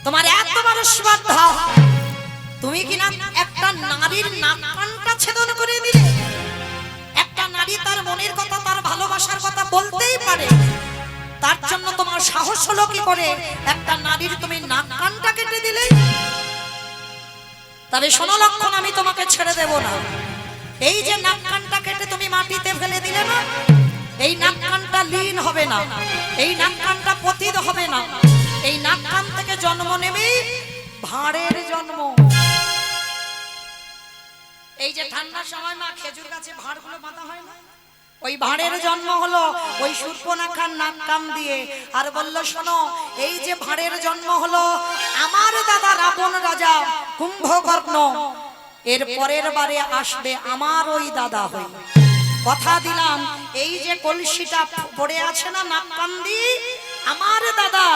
তোমার এত বড় শ্রদ্ধা, তুমি কিনা একটা নারীর নাক কানটা ছেদন করে দিলে। একটা নারী তার মনের কথা, তার ভালোবাসার কথা বলতেই পারে, তার জন্য তোমার সাহস হলো কি করে একটা নারীর তুমি নাক কানটা কেটে দিলে? তবে শোনো লক্ষণ, আমি তোমাকে ছেড়ে দেব না। এই যে নাক কানটা কেটে তুমি মাটিতে ফেলে দিলে না, এই নাক কানটা লীন হবে না, এই নাক কানটা পতিত হবে না, এই নাক কান থেকে জন্ম নেবে ভাঁড়ের জন্ম। এই যে ঠান্ডার সময় মা খেজুর গাছে ভাঁড়গুলো বাঁধা হয় না, ওই ভাঁড়ের জন্ম হলো ওই শূর্পণখার নাক কান দিয়ে। আর বলল, শোনো, এই যে ভাঁড়ের জন্ম হলো আমার দাদা রাবণ রাজা কুম্ভকর্ণ, এর পরের বারে আসবে আমার ওই দাদা হয়ে। কথা দিলাম, এই যে কলসিটা পড়ে আছে না নাক কান দিয়ে, আমার দাদা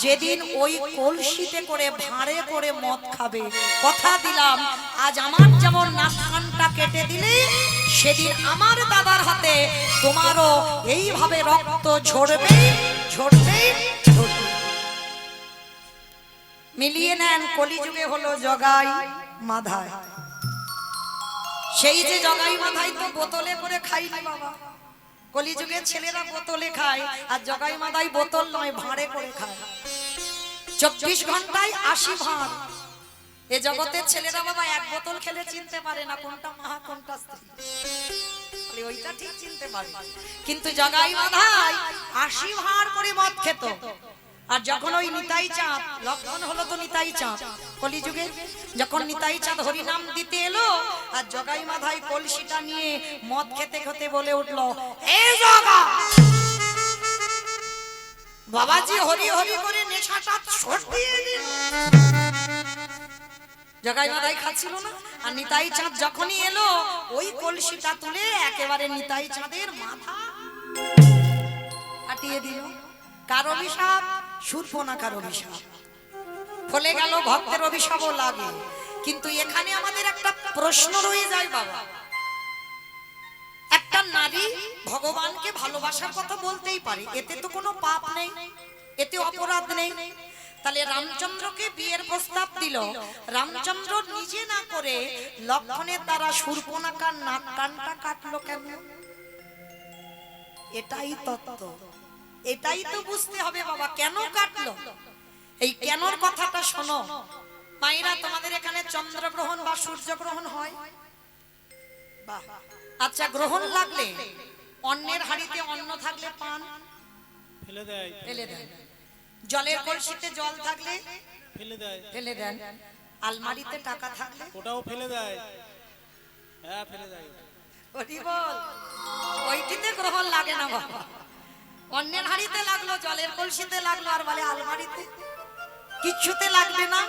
যেদিন ওই কলসিতে করে ভাঁড়ে করে মদ খাবে, কথা দিলাম আজ আমার যেমন নাক কানটা কেটে দিলে, সেদিন আমার দাদার হাতে তোমারও এইভাবে রক্ত ঝরবে ঝরবে ঝরবে। মিলিয়ে নেন, কলিযুগে হলো জগাই মাধায়। সেই যে জগাই মাধাই তো বোতলে করে খাইনি বাবা, কলিযুগে ছেলেরা বোতলে খায়, আর জগাই মাধাই বোতল নয় ভাঁড়ে করে খায়। 24 ঘন্টায় 80 ভাঁড়। এ জগতের ছেলেরা বাবা এক বোতল খেলে চিনতে পারে না কোনটা মহা কোনটা স্ত্রী, ওইটা ঠিক চিনতে পারে, কিন্তু জগাই মাধাই 80 ভাঁড় করে মদ খেত। আর যখন ওই নিতাই চাঁদ, লক্ষণ হলো তো নিতাই চাঁদ কলিযুগে, যখন নিতাই চাঁদ হরি নাম দিতে এলো আর জগাই মাধাই কলসিটা নিয়ে মদ খেতে খেতে বলে উঠলো, এ জগা বাবাজি হরি হরি করে নেশাটা ছোট দিয়ে দিন। জগাই মাধাই খাচ্ছিল না, আর নিতাই চাঁদ যখনই এলো ওই কলসিটা তুলে একেবারে নিতাই চাঁদের মাথা আটিয়ে দিল। কার অভিশাপ? শূর্পণখার অভিশাপ। ফলে গেল ভক্তের অভিশাপও লাগে। কিন্তু এখানে আমাদের একটা প্রশ্ন রয়ে যায় বাবা, একটা নারী ভগবানকে ভালোবাসার কথা বলতেই পারে, এতে তো কোনো পাপ নেই, এতে অপরাধ নেই। তাহলে রামচন্দ্রকে বিয়ের প্রস্তাব দিল, রামচন্দ্র নিজে না করে লক্ষণের দ্বারা শূর্পণখার নাক কানটা কাটলো কেন? এটাই তত্ত্ব, এটাই তো বুঝতে হবে বাবা, কেন কাটলো? এই কেনর কথাটা শোনো মায়েরা। তোমাদের এখানে চন্দ্রগ্রহণ বা সূর্যগ্রহণ হয়? বাহ, আচ্ছা, গ্রহণ লাগলে অন্যের হাড়িতে অন্ন থাকলে পান ফেলে দেয়, ফেলে দেয়। জলের কলসিতে জল থাকলে ফেলে দেয়, ফেলে দেন। আলমারিতে টাকা থাকলে ওটাও ফেলে দেয়, হ্যাঁ ফেলে দেয়। ওটি বল, ওইটিতে গ্রহণ লাগে না বাবা। অন্যের হাড়িতে লাগলো, জলের কলসিতে লাগলো, আর বলে আলমারিতে কিছুতে লাগবে না।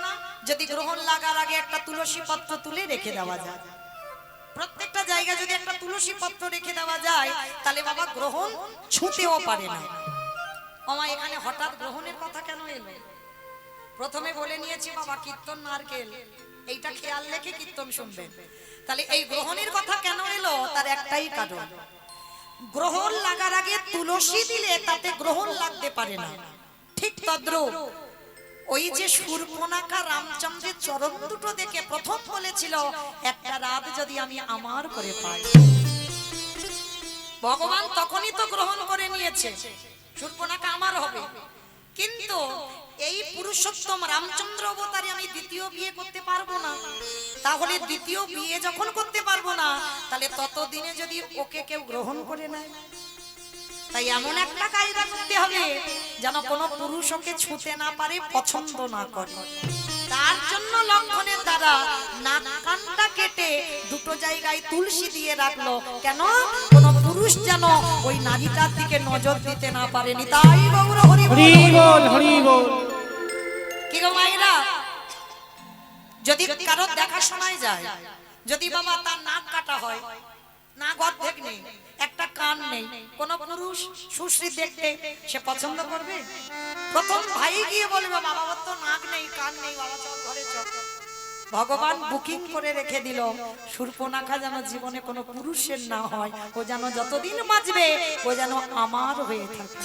যদি গ্রহণ লাগার আগে একটা তুলসী পত্র তুলে রেখে দেওয়া যায়, প্রত্যেকটা জায়গায় যদি একটা তুলসী পত্র রেখে দেওয়া যায়, তাহলে বাবা গ্রহণ ছুঁতেও পারে না। আমার এখানে হঠাৎ গ্রহণের কথা কেন এলো? প্রথমে বলে নিয়েছি বাবা, কীর্তন নারকেল, এইটা খেয়াল রেখে কীর্তন শুনবেন। তাহলে এই গ্রহণের কথা কেন এলো? তার একটাই কারণ, গ্রহণ লাগার আগে তুলসী দিলে তাতে গ্রহণ লাগতে পারে না। ঠিক তদ্রূপ ওই যে শূর্পণখা রামচন্দ্রের চরণ দুটো দেখে প্রথম বলেছিল, একটা রাত যদি আমি আমার করে পাই। ভগবান তখনই তো গ্রহণ করে নিয়েছে, শূর্পণখা আমার হবে। কিন্তু এই পুরুষোত্তম রামচন্দ্র অবতারে আমি দ্বিতীয় বিয়ে করতে পারবো না। তাহলে দ্বিতীয় বিয়ে যখন করতে পারবো না, তাহলে ততদিনে যদি ওকে কেউ গ্রহণ করে নেয়, তাই এমন একটা কায়দা করতে হবে যেন কোনো পুরুষ ওকে ছুঁতে না পারে, পছন্দ না করে। তার জন্য লক্ষণের দ্বারা নাক কানটা কেটে দুটো জায়গায় তুলসী দিয়ে রাখলো। কেন? কোন পুরুষ যেন ওই নারীটার দিকে নজর দিতে না পারেনি। তাই গৌর হরি বল, হরি বল, হরি বল। কি গো মায়েরা, যদি কারোর দেখা শোনায় যায়, যদি বাবা তার নাক কাটা হয়, নাক অর্ধেক নেই, একটা কান নেই, কোন পুরুষ সুশ্রী দেখতে সে পছন্দ করবে? প্রথম ভাই গিয়ে বলবে বাবা ওর তো নাক নেই, কান নেই, বাবা চল ঘরে চল। ভগবান বুকিং করে রেখে দিল শূর্পণখা যেন জীবনে কোনো পুরুষের না হয়, ও যেন যতদিন বাঁচবে ও যেন আমার হয়ে থাকে।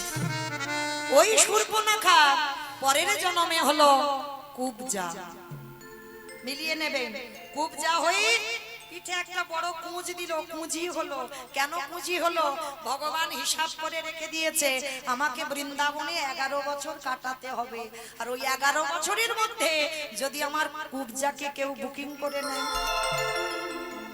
ওই শূর্পণখা পরের জন্মে হলো কুবজা। মিলিয়ে নেবেন, কুবজা হয়ে পিঠে একটা বড় কুঁজ দিল, কুঁজি হলো। কেন কুঁজি হলো? ভগবান হিসাব করে রেখে দিয়েছে আমাকে বৃন্দাবনে 11 বছর কাটাতে হবে, আর ওই 11 বছরের মধ্যে যদি আমার কুবজাকে কেউ বুকিং করে নেয়,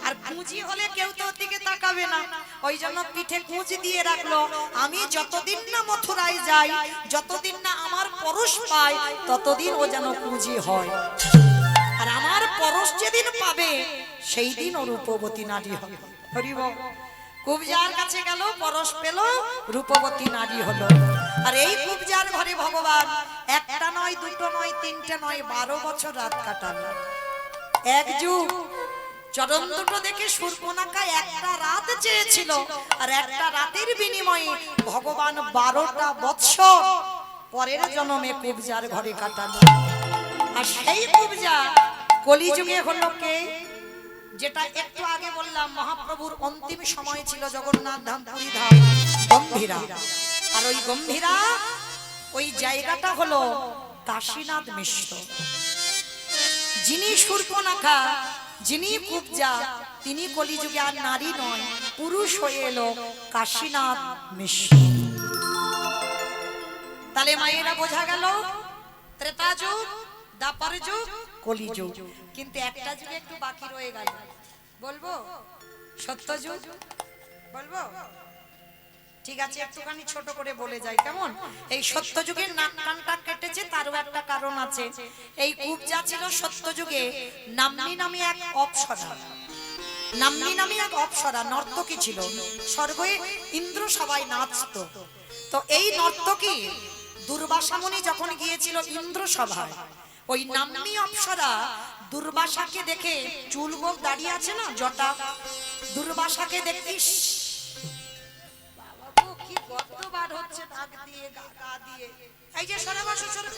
আর কুঁজি হলে কেউ তো ওর দিকে তাকাবে না, ওই জন্য পিঠে কুঁজ দিয়ে রাখলো। আমি যতদিন না মথুরায় যাই, যতদিন না আমার পরশ পাই, ততদিন ও যেন কুঁজি হয়। আর আমার পরশ যেদিন পাবে সেই দিন ও রূপবতী নারী হবে। হরি বল। কুবজার কাছে গেল, পরশ পেল, রূপবতী নারী হলো। আর এই কুবজার ঘরে ভগবান একটা নয়, দুটো নয়, তিনটে নয়, 12 বছর রাত কাটালো। এক যুগ চরণ দুটো দেখে শূর্পণখা একটা রাত চেয়েছিল, আর একটা রাতের বিনিময়ে ভগবান 12টা বৎসর পরের জন্মে কুবজার ঘরে কাটালো। আর সেই কুবজা কলিযুগে হলো কে? যেটা একটু আগে বললাম, মহাপ্রভুর অন্তিম সময় ছিল জগন্নাথ ধাম, পুরী ধাম, গম্ভীরা। আর ওই গম্ভীরা ওই জায়গাটা হলো কাশীনাথ মিশ্র। যিনি শূর্পণখা, যিনি কুবজা, তিনি কলিযুগে আর নারী নয়, পুরুষ হয়ে এলো কাশীনাথ মিশ্র। তাহলে মায়েরা বোঝা গেল ত্রেতা যুগ, দ্বাপর যুগ, কলিযুগ। কিন্তু একটা যুগে একটু বাকি রয়ে গেল, বলবো? সত্যযুগ বলবো? ঠিক আছে, একটুখানি ছোট করে বলে যাই, কেমন? এই সত্যযুগের নাক কানটা কেটেছে, তারও একটা কারণ আছে। এই কুবজা ছিল সত্যযুগে নাম্নী নামে এক অপ্সরা। নাম্নী নামে এক অপ্সরা নর্তকী ছিল, স্বর্গে ইন্দ্র সবাই নাচতো। তো এই নর্তকী দুর্বাসা মুনি যখন গিয়েছিল ইন্দ্র সভায়, ওই নাম্নী অপ্সরা দুর্বাসাকে দেখে, চুল গোপ দাঁড়িয়ে আছে না, জটা, দুর্বাসাকে দেখিস কি কতবার হচ্ছে নাক দিয়ে গা দিয়ে, এই যে সরে বসো, সরে।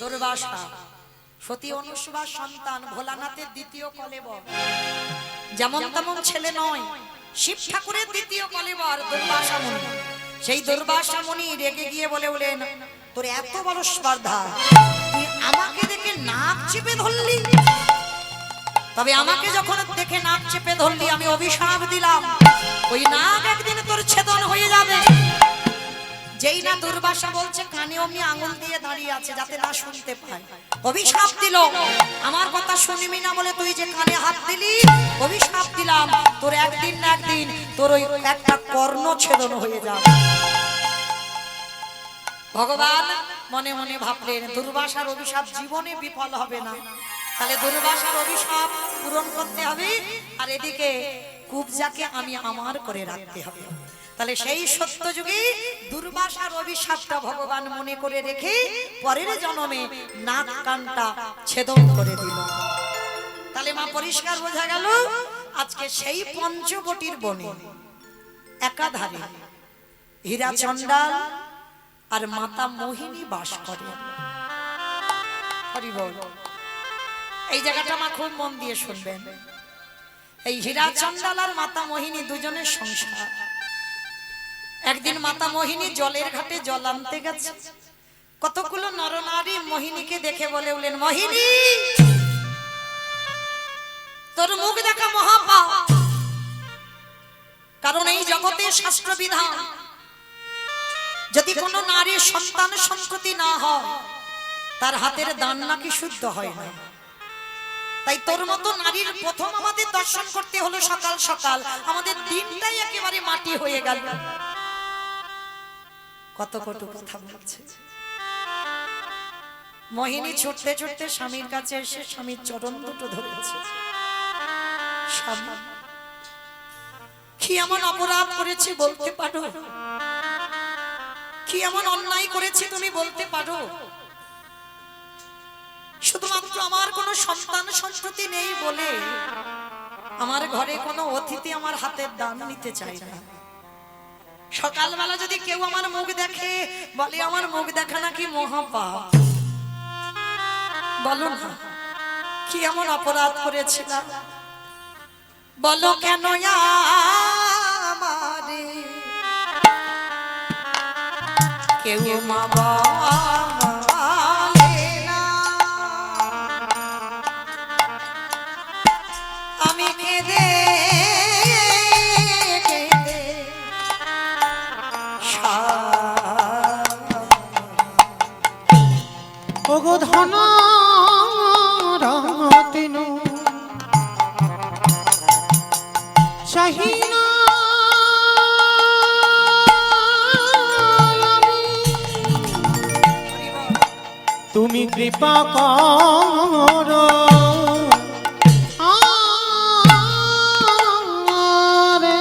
দুর্বাসা সতী অনুসুবার সন্তান, ভোলানাথের দ্বিতীয় কলেবর, যেমন তেমন ছেলে নয়, শিব ঠাকুরের দ্বিতীয় কলেবর দুর্বাসা মুনি। সেই দুর্বাসা মুনি রেগে গিয়ে বলেন, তোর এত বড় স্পর্ধা, তুই আমাকে দেখে নাক চেপে ধরলি? তবে আমাকে যখন দেখে নাক চেপে ধরলি, আমি অভিশাপ দিলাম ওই নাক একদিন তোর ছেদন হয়ে যাবে। যেই না দুর্বাসা বলছে, কানে অমনি আঙুল দিয়ে দাঁড়িয়ে আছে যাতে না শুনতে পায়, অভিশাপ দিল, আমার কথা শুনবি না বলে তুই যে কানে হাত দিলি, অভিশাপ দিলাম তোর একদিন না একদিন তোর ওই একটা কর্ণ ছেদন হয়ে যাবে। ভগবান মনে মনে ভাবলেন, দুর্বাসার অভিশাপ জীবনে বিফল হবে না, তাহলে দুর্বাসার অভিশাপ পূরণ করতে হবে, আর এদিকে কুবজাকে আমি আমার করে রাখতে হবে। তাহলে সেই সত্য যুগে দুর্বাসার অভিশাপটা ভগবান মনে করে রেখে পরের জন্মে নাক কানটা ছেদন করে দিল। তাহলে মা পরিষ্কার বোঝা গেল, আজকে সেই পঞ্চবটির বনে একাধারে হীরা চণ্ডাল আর মাতা মোহিনী বাস করে। হরি বল। এই জায়গাটা মা খুব মন দিয়ে শুনবেন। এই হীরা চণ্ডাল আর মাতা মোহিনী দুজনের সংসার। একদিন মাতা মোহিনী জলের ঘাটে জল আনতে গেছে, কতগুলো নরনারী মোহিনীকে দেখে বলেন, মোহিনী তোর মুখ দেখা মহাপাপ, কারণ এই জগতে শাস্ত্র বিধান, যদি কোনো নারীর সন্তান সন্ততি না হয়, তার হাতের দান নাকি শুদ্ধ হয় না। তাই তোর মতো নারীর প্রথম আমাদের দর্শন করতে হলো সকাল সকাল, আমাদের দিনটাই একেবারে মাটি হয়ে গেল। কত কটু কথা বলছে। মোহিনী ছুটতে ছুটতে স্বামীর কাছে এসে স্বামীর চরণ দুটো ধরেছে। স্বামী, কি এমন অপরাধ করেছি বলতে পারো? কি এমন অন্যায় করেছি তুমি বলতে পারো? শুধুমাত্র আমার কোনো সন্তান সন্ততি নেই বলে আমার ঘরে কোনো অতিথি আমার হাতের দান নিতে চায় না। সকালবেলা যদি কেউ আমার মুখ দেখে বলে আমার মুখ দেখা নাকি মহাপাপ। বলো না কি এমন অপরাধ করেছিলাম, বলো কেন আমারে কেউ মা বলে না। আমি কেঁদে কেঁদে ওগো ধন রাতিনু চাহিনা তুমি কৃপা করো আমারে।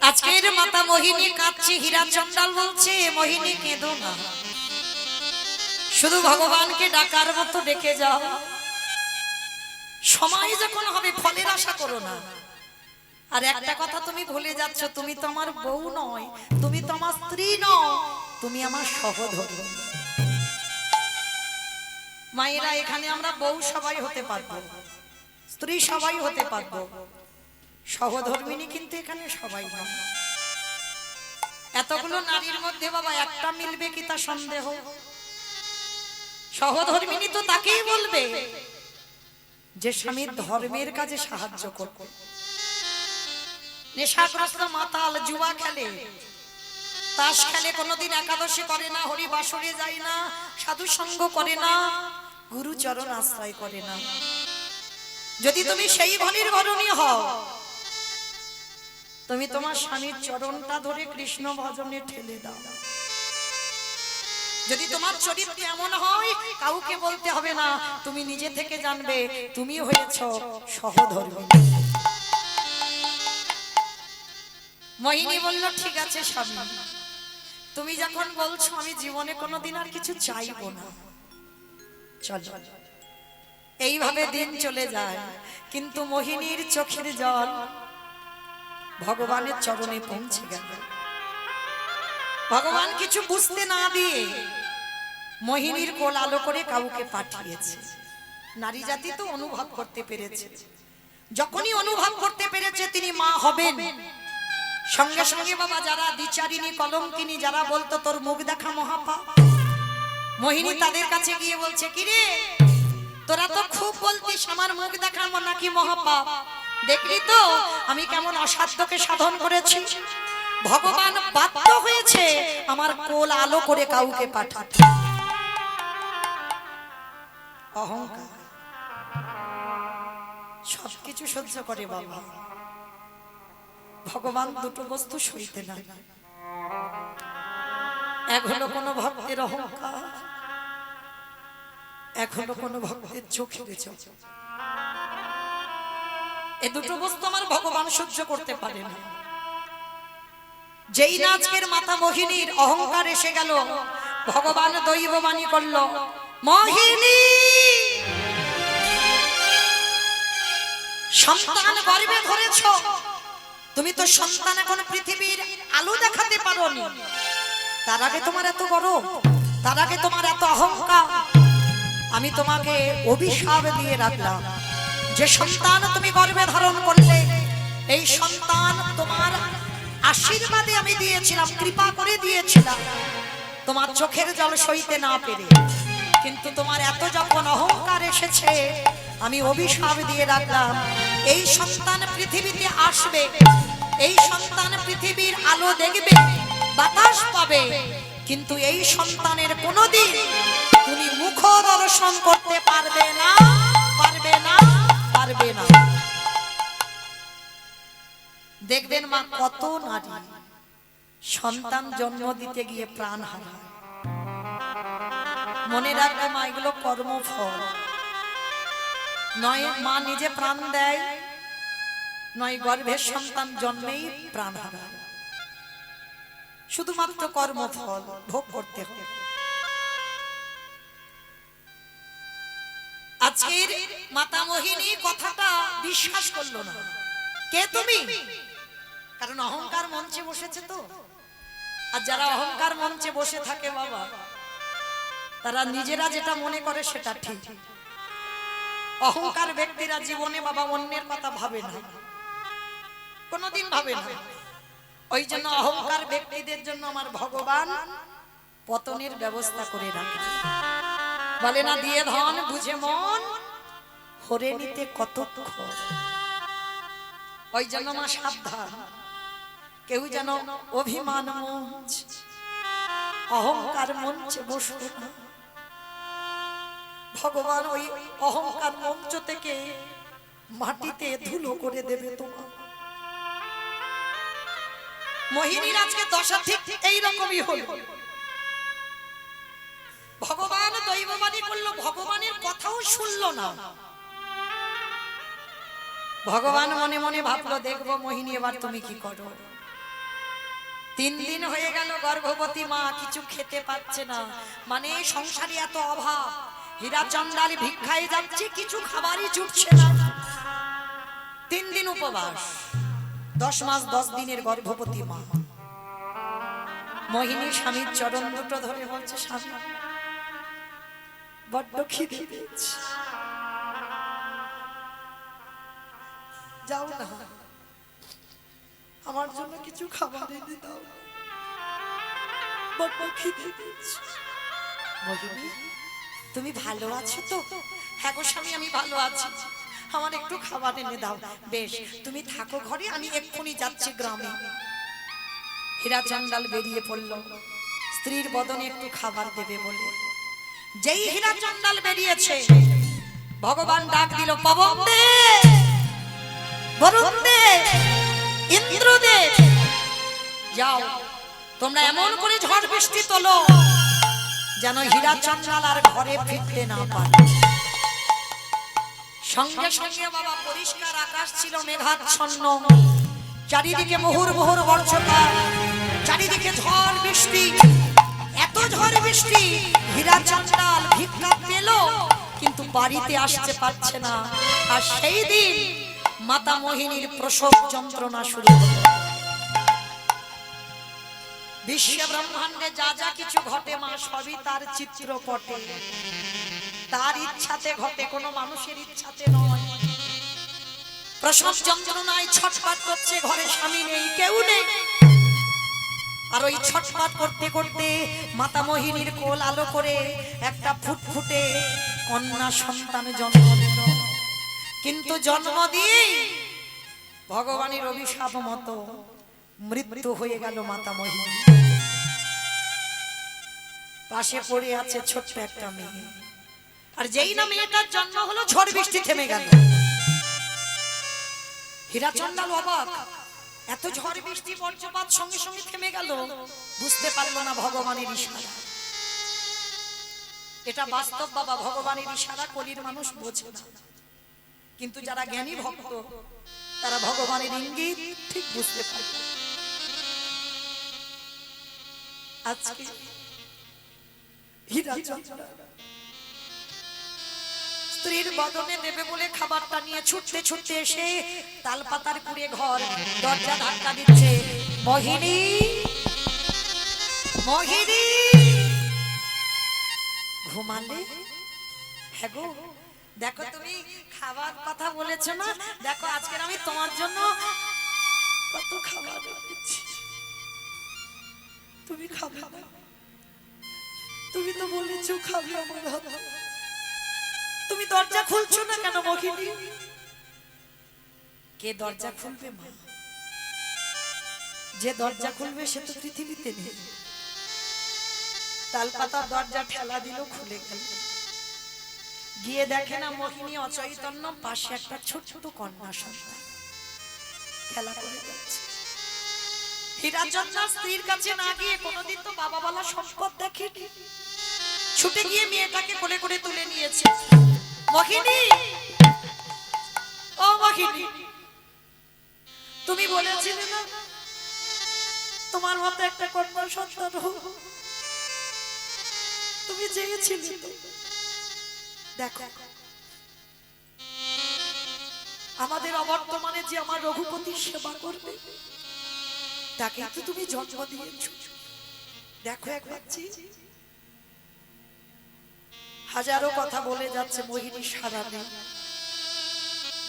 আজকের মাতা মোহিনী কাঁদছে, হীরা চন্ডাল বলছে মোহিনী কেঁদো না, শুধু ভগবানকে ডাকার মতো ডেকে যাও। সময় যখন হবে ফলের আশা করো না। আর একটা কথা তুমি ভুলে যাচ্ছ, তুমি তো আমার বউ নয়, তুমি তো আমার স্ত্রী নও, তুমি আমার সহধর্মিণী। মায়েরা এখানে আমরা বউ সবাই হতে পারবো, স্ত্রী সবাই হতে পারবো, সহধর্মিণী কিন্তু এখানে সবাই নয়। এতগুলো নারীর মধ্যে বাবা একটা মিলবে কি তা সন্দেহ। সহধর্মিণী তো তাকেই বলবে যে স্বামীর ধর্মের কাজে সাহায্য করবে। নেশাগ্রস্ত মাতাল জুয়া খেলে, তাস খেলে, কোনোদিন একাদশী করে না, হরি বাসরে যায় না, সাধু সঙ্গ করে না, গুরুচরণ আশ্রয় করে না। যদি তুমি সেই ঘরের ঘরণী হও, তুমি তোমার স্বামীর চরণটা ধরে কৃষ্ণ ভজনে ঠেলে দাও। যদি তোমার চরিত্র এমন হয় কাউকে বলতে হবে না, তুমি নিজে থেকে জানবে তুমি হয়েছো সহধর্মিণী। মোহিনী বলল ঠিক আছে স্বামী, তুমি যখন বলছো আমি জীবনে কোনোদিন আর কিছু চাইবো না, চলো। এইভাবে দিন চলে যায়, কিন্তু মোহিনীর চোখের জল ভগবানের চরণে পৌঁছে গেল। ভগবান কিছু বুঝতে না দিয়ে মোহিনীর কোল আলো করে কাউকে পাঠিয়েছে। নারী জাতি তো অনুভব করতে পেরেছে, যখনই অনুভব করতে পেরেছে তিনি মা হবেন, সঙ্গে সঙ্গে বাবা যারা দ্বিচারিণী কলঙ্কিনী যারা বলতো তোর মুখ দেখা মহাপাপ, মোহিনী তাদের কাছে গিয়ে বলছে কিরে তোরা তো খুব বলতিস আমার মুখ দেখা নাকি মহাপাপ, দেখলি তো আমি কেমন অসাধ্যকে সাধন করেছি। ভগবান বাধ্য হয়েছে আমার কোল আলো করে কাউকে পাঠাতে। অহংকার সবকিছু সহ্য করে বাবা, ভগবান দুটো বস্তু সইতে না। এক হলো কোনো ভক্তের অহংকার, এক হলো কোনো ভক্তের চোখের জল। এই দুটো বস্তু আমার ভগবান সহ্য করতে পারে না। যেই না আজকের মাতা মোহিনীর অহংকার এসে গেল, ভগবান দৈববাণী করল, মোহিনী সন্তান গর্ভে ধরেছ, তুমি তো সন্তান এখন পৃথিবীর আলো দেখাতে পারোনি, তার আগে তোমার এত গর্ব, তার আগে তোমার এত অহংকার, আমি তোমাকে অভিশাপ দিয়ে রাখলাম। যে সন্তান তুমি গর্ভে ধারণ করলে, এই সন্তান তোমার আশীর্বাদে আমি দিয়েছিলাম, কৃপা করে দিয়েছিলাম, তোমার চোখের জল সইতে না পেরে, কিন্তু তোমার এত যখন অহংকার এসেছে আমি অভিশাপ দিয়ে রাখলাম। এই সন্তান পৃথিবীতে আসবে, এই সন্তান পৃথিবীর আলো দেখবে, বাতাস পাবে, কিন্তু এই সন্তানের কোনোদিন তুমি মুখ দর্শন করতে পারবে না, পারবে না, পারবে না। দেখবেন মা কত নারী সন্তান জন্ম দিতে গিয়ে প্রাণ হারায়। মনে রাখবে মা এগুলো কর্মফল নয়, মা নিজে প্রাণ দেয় নয়, গর্ভের সন্তান জন্মেই প্রাণ হারায়, শুধুমাত্র কর্মফল ভোগ করতে হবে। আজকের মাতা মোহিনী কথাটা বিশ্বাস করলো না। কে তুমি? কারণ অহংকার মঞ্চে বসেছে তো। আর যারা অহংকার মঞ্চে বসে থাকে বাবা, তারা নিজেরা যেটা মনে করে সেটা ঠিক। অহংকার ব্যক্তিরা জীবনে বাবা অন্যের কথা ভাবে না, কোনোদিন ভাবে না। ওই জন্য অহংকার ব্যক্তিদের জন্য আমার ভগবান পতনের ব্যবস্থা করে রাখে। বলে না, দিয়ে ধন বুঝে মন হরে নিতে কতক্ষণ। ওই জন্য মা সাবধান, কেউ যেন অভিমান মঞ্চ অহংকার মঞ্চে বসবে না। ভগবান ওই অহংকার মঞ্চ থেকে মাটিতে ধুলো করে দেবে তোমার। মোহিনীর আজকে দশা ঠিক এইরকমই হলো। ভগবান দৈববাণী করলো, ভগবানের কথাও শুনলো না। ভগবান মনে মনে ভাবলো, দেখবো মোহিনী এবার তুমি কি করো। 3 দিন হয়ে গেল গর্ভবতী মা, কিছু খেতে পাচ্ছে না। মানে সংসারে এত অভাব, হীরা চন্দালি ভিক্ষায় যাচ্ছে, কিছু খাবারই জুটছে না। 3 দিন উপবাস, 10 মাস 10 দিনের গর্ভবতী মা। মোহিনী স্বামীর চরণ দুটো ধরে বলছে, স্বামী বড্ড খিদে পেয়েছে, যাও না আমার জন্য কিছু খাবার এনে দাও, বড্ড খিদে পেয়েছে। মোহিনী, তুমি ভালো আছো তো? হ্যাঁ গো স্বামী, আমি ভালো আছি, আমার একটু খাবার এনে দাও। বেশ, তুমি থাকো ঘরে, আমি এক্ষুনি যাচ্ছি গ্রামে। হীরা চন্দাল বেরিয়ে পড়ল স্ত্রীর বদনে একটু খাবার দেবে বলে। যেই হীরা চন্দাল বেরিয়েছে, ভগবান ডাক দিল, পবন দে, বরুণ দে, ইন্দ্র দে, যাও তোমরা এমন করে ঝড় বৃষ্টি তোলো যেন হীরা চন্দাল আর ঘরে ফিরতে না পারে। সঙ্গে সঙ্গে বাবা পরিষ্কার আকাশ ছিল মেঘাচ্ছন্ন, চারিদিকে মোহর মোহর বর্ষণকাল, চারিদিকে ঝড় বৃষ্টি। এত ঝড় বৃষ্টি, হীরা চন্দাল ভিক্ষা পেল কিন্তু বাড়িতে আসতে পারছে না। আর সেই দিন মাতা মোহিনীর প্রসব যন্ত্রণা শুরু হলো। বিশ্ব ব্রহ্মাণ্ডে যা যা কিছু ঘটে মা, সবই তার চিত্রপটে, তার ইচ্ছাতে ঘটে, কোনো মানুষের ইচ্ছাতে নয়। প্রসব যন্ত্রণায় ছটফট করছে, ঘরে স্বামী নেই, কেউ নেই। আর ওই ছটফট করতে করতে মাতা মোহিনীর কোল আলো করে একটা ফুটফুটে কন্যা সন্তান জন্ম দিল। কিন্তু জন্ম দিয়ে ভগবানের অভিশাপ মতো মৃত্যু হয়ে গেল মাতা মোহিনী। পাশে পড়ে আছে ছোট্ট একটা মেয়ে। আর যেই না মেয়েটার জন্ম হলো, ঝড় বৃষ্টি থেমে গেল। হীরা চন্দাল অবাক, এত ঝড় বৃষ্টি বজ্রপাত সঙ্গে সঙ্গে থেমে গেল, বুঝতে পারলো না ভগবানের ইশারা। এটা বাস্তব বাবা, ভগবানের ইশারা কলির মানুষ বোঝে না, কিন্তু যারা জ্ঞানী ভক্ত তারা ভগবানের ইঙ্গিত ঠিক বুঝতে পারে। আজকে হীরা চন্দাল স্ত্রীর বদনে দেবে বলে খাবারটা নিয়ে ছুটতে ছুটতে এসে তালপাতার কুড়ে ঘর, দরজা ধাক্কা দিচ্ছে, মোহিনী, মোহিনী, ঘুমালে? হ্যাঁ গো, দেখো তুমি খাবার কথা বলেছো না, দেখো আজকের আমি তোমার জন্য কত খাবার রেখেছি, তুমি খাবে না? তুমি তো বলেছো খাবে আমার হাত। তুমি দরজা খুলছো না কেন মোহিনী? কে দরজা খুলবে মা? যে দরজা খুলবে সে তো পৃথিবীতে নেই। তালপাতার দরজা ঠেলা দিল, খুলে গেল। গিয়ে দেখে না মোহিনী অচৈতন্য, পাশে একটা ছোট্ট কন্যা সন্তান খেলা করে যাচ্ছে। হীরা চন্দাল স্ত্রীর কাছে না গিয়ে, কোনোদিন তো বাবা বলা সম্পদ দেখেনি, ছুটে গিয়ে মেয়েটাকে কোলে করে তুলে নিয়েছে। মোহিনী, ও মোহিনী, তুমি বলেছিলে না তোমার মতো একটা কন্যা সন্তান হোক, তুমি চেয়েছিলে তো, দেখো আমাদের অবর্তমানে যে আমার রঘুপতির সেবা করবে তাকে তো তুমি জন্ম দিয়েছ। দেখো একবার হাজারো কথা বলে যাচ্ছে, মোহিনী সারা নেই।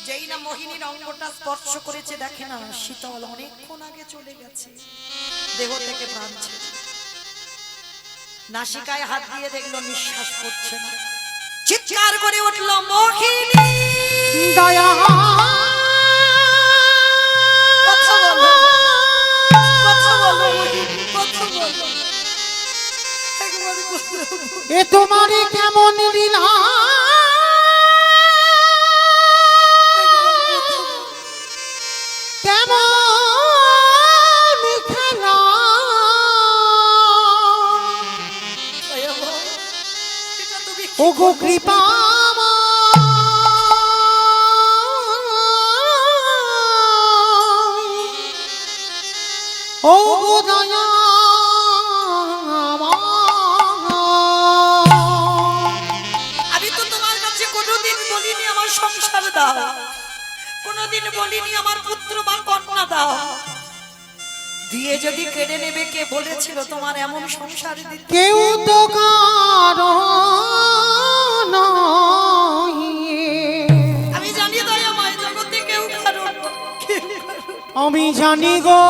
যেই না মোহিনীর অঙ্গটা স্পর্শ করেছে, দেখে না শীতল অনেকক্ষণ আগে চলে গেছে, দেহ থেকে প্রাণ ছেড়ে। নাসিকায় হাত দিয়ে দেখলো নিঃশ্বাস পড়ছে না, চিৎকার করে উঠল মোহিনী দয়া কথা বলো, কথা বলো মোহিনী, কথা বলো। একবার বলো। এ তোমারে কেমন লীলা কেমন খেলা এটা তুমি ওগো কৃপা ওগো দয়া আমি তো তোমার কাছে কোনোদিন বলিনি আমার সংসার দাও, কোনোদিন বলিনি আমার পুত্র বা কন্যা দাও। দিয়ে যদি কেড়ে নেবে, কে বলেছিল তোমার এমন সংসার দিতে? কেউ তো কারো নয়। আমি জানি দয়াময় জগতে কেউ কারণ, আমি জানি গো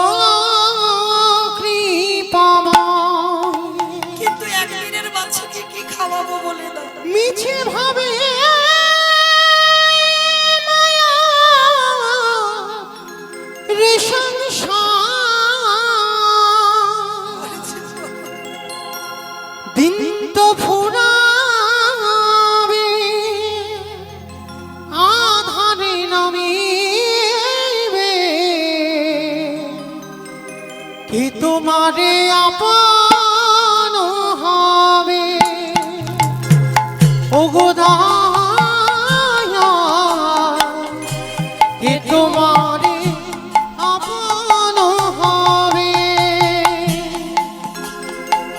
কৃপাময়, কিন্তু একদিনের বাচ্চাকে কি খাওয়াবো বলে দাও। মিছে ভাবে মায়া রে সংসার, দিন তো ফুরাবে আধারে নামিবে, কে তোমারে আপন হবে ওগো দয়া, কে তোমারে আপন হবে।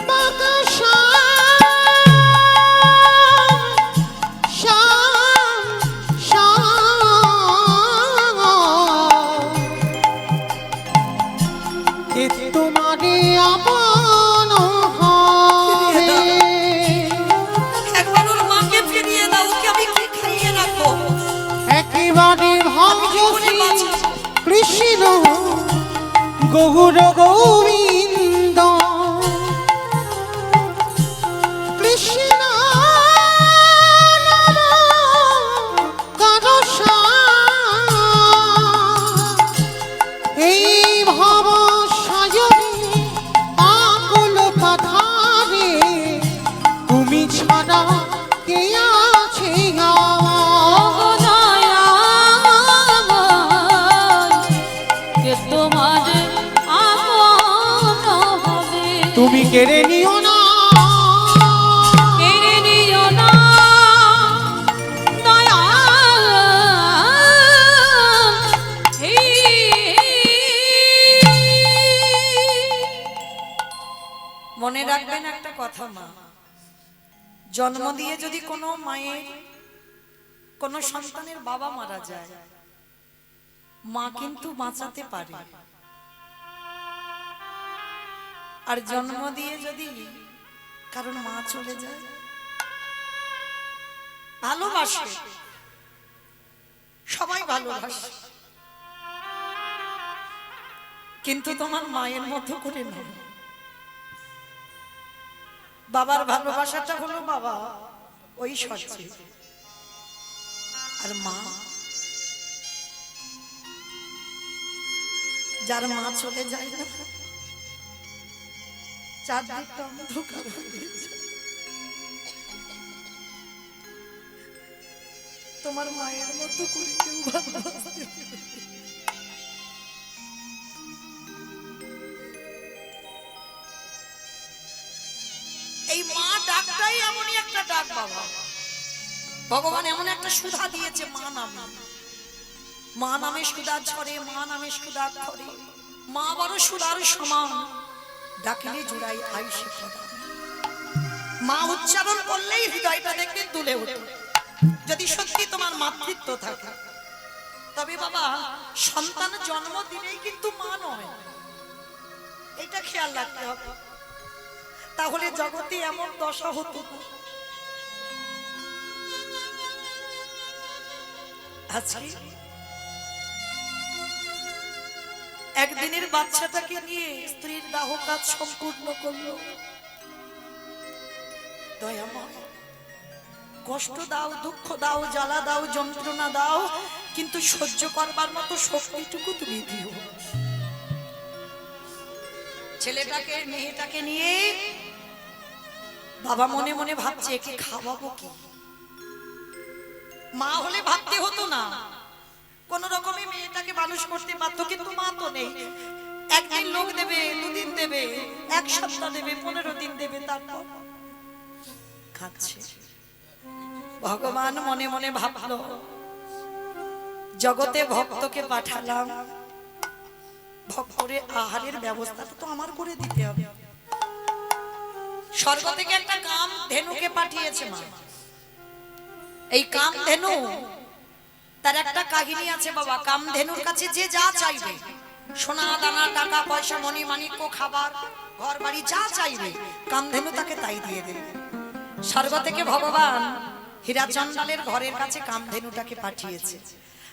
বাঁকা শ্যাম শ্যাম কে তোমারে আপন হবে। একবার ওর মাকে ফিরিয়ে দাও, ওকে আমি কি খাইয়ে রাখবো? একেবারে আমি কি করে ভজছি বাঁচবো? কৃষ্ণ গৌর গোবিন্দ, কৃষ্ণ নাম করসা, এই ভব সায়নে আকুল পাথারে তুমি ছাড়া কে আছে আমার? তুমি কেড়ে নিও না, মনে রাখবেন একটা কথা, মা জন্ম দিয়ে যদি কোনো মায়ের কোনো সন্তানের বাবা মারা যায়, মা কিন্তু বাঁচাতে পারে। আর জন্ম দিয়ে যদি কারণ মা চলে যায়, ভালোবাসে, সবাই ভালোবাসে, কিন্তু তোমার মায়ের মতো করে নয়। বাবার ভালোবাসাটা হলো বাবা ওই সচ্চে, আর মা, যার মা চলে যায় না, চারদিকটা অন্ধকার হয়ে যায়। তোমার মায়ের মতো করে কেউ ভালোবাসতে পারে না। এই মা ডাকটাই এমনই একটা ডাক বাবা, ভগবান এমন একটা সুধা দিয়েছে মা নামে। মা নামে সুধা ঝরে, মা নামে সুধা ধরে, মা বড় সুধার সমান, ডাকলে জুড়াই আইসে খোদা। মা উচ্চারণ করলেই হৃদয়টা দেখবে দুলে ওঠে, যদি সত্যি তোমার মাতৃত্ব থাকে। তবে বাবা সন্তান জন্ম দিলেই কিন্তু মা নয়, এটা খেয়াল রাখতে হবে। তাহলে জগতে এমন দশা হতো না। আজকে একদিনের বাচ্চাটাকে নিয়ে স্ত্রীর দাহ কাজ সম্পূর্ণ করলো। দয়াময়, কষ্ট দাও, দুঃখ দাও, জ্বালা দাও, যন্ত্রণা দাও, কিন্তু সহ্য করবার মতো শক্তিটুকু তুমি দিও। ছেলেটাকে মেয়েটাকে নিয়ে বাবা মনে মনে ভাবছে একে খাওয়াবো কি। মা হলে ভাবতে হতো না, কোন রকমে মেয়েটাকে মানুষ করতে পারতো, কিন্তু মা তো নেই। একদিন লোক দেবে, দুদিন দেবে, এক সপ্তাহ দেবে, 15 দিন দেবে, তারপর খাচ্ছে। ভগবান মনে মনে ভাবলো জগতে ভক্তকে পাঠালাম, ভক্তরে আহারের ব্যবস্থা তো আমার করে দিতে হবে। স্বর্গ থেকে একটা কাম ধেনুকে পাঠিয়েছে মা। এই কাম ধেনু তার একটা কাহিনী আছে বাবা। কাম ধেনুর কাছে যে যা চাইবে, সোনা দানা, টাকা পয়সা, মণি মাণিক্য, খাবার, ঘর বাড়ি যা চাইবে, কাম ধেনু তাকে তাই দিয়ে দেবে। স্বর্গ থেকে ভগবান হীরাচন্দালের ঘরের কাছে কামধেনুটাকে পাঠিয়েছে।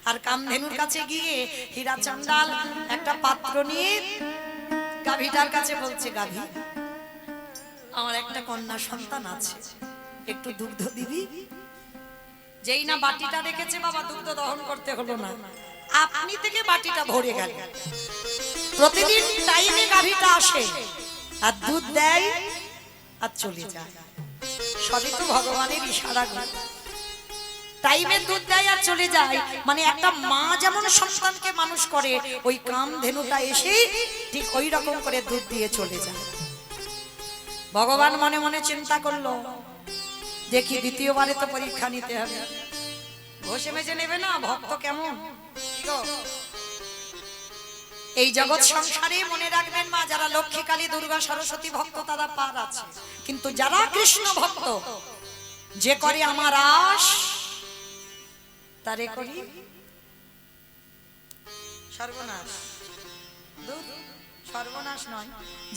আর কামধেনুর কাছে গিয়ে হীরাচন্দাল একটা পাত্র নিয়ে গাভীটার কাছে বলছে, গাভী, আমার একটা কন্যা সন্তান আছে, একটু দুগ্ধ দিবি। যেই না বাটিটা রেখেছে বাবা, দুগ্ধ দহন করতে হলো না, আপনি থেকে বাটিটা ভরে গেল। প্রতিদিন টাইমে গাভীটা আসে আর দুধ দেয় আর চলে যায়। সবই তো ভগবানের ইশারা। টাইমে দুধ দেয় আর চলে যায়, মানে একটা মা যেমন সন্তানকে মানুষ করে, ওই কামধেনুটা এসে ঠিক ওই রকম করে দুধ দিয়ে চলে যায়। ভগবান মনে মনে চিন্তা করলো, দেখি দ্বিতীয়বারে তো পরীক্ষা নিতে হবে, ঘষে মেজে নেবে না ভক্ত কেমন। এই জগৎ সংসারে মনে রাখবেন মা, যারা লক্ষ্মী, কালী, দুর্গা, সরস্বতী ভক্ত তারা পার আছে, কিন্তু যারা কৃষ্ণ ভক্ত, যে করে আমার আশ তারে করি সর্বনাশ। সর্বনাশ নয়,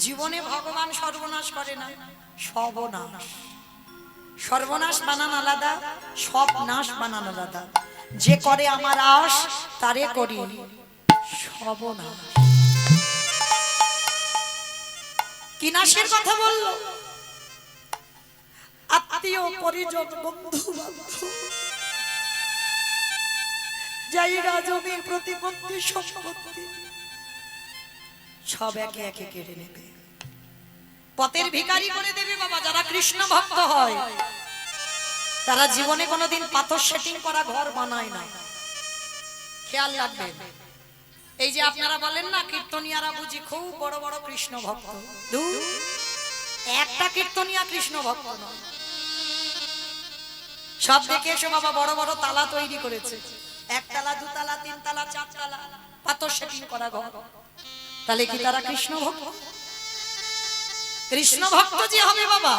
জীবনে ভগবান সর্বনাশ করে না, সর্বনাশ। সর্বনাশ বানান আলাদা, সব নাশ বানান আলাদা। যে করে আমার আশ তারে করি সর্বনাশ। কি নাশের কথা বললো? আত্মীয় পরিজন, বন্ধু বান্ধব, জায়গা জমি, প্রতিপত্তি, সম্পত্তি সব একে একে কেড়ে নেবে, পথের ভিখারি করে দেবে বাবা। যারা কৃষ্ণ ভক্ত হয় তারা জীবনে কোনোদিন পাথর সেটিং করা ঘর বানায় না, খেয়াল রাখবেন। এই যে আপনারা বলেন না কীর্তনিয়ারা বুঝি খুব বড় বড় কৃষ্ণ ভক্ত, একটা কীর্তনিয়া কৃষ্ণ ভক্ত নয়। সব দেখে এসো বাবা, বড় বড় তালা তৈরি করেছে, 1 তালা, 2 তালা, 3 তালা, 4 তালা, পাথর সেটিং করা ঘর। তাহলে কি তারা কৃষ্ণ ভক্ত? কৃষ্ণ ভক্ত যে হবে বাবা,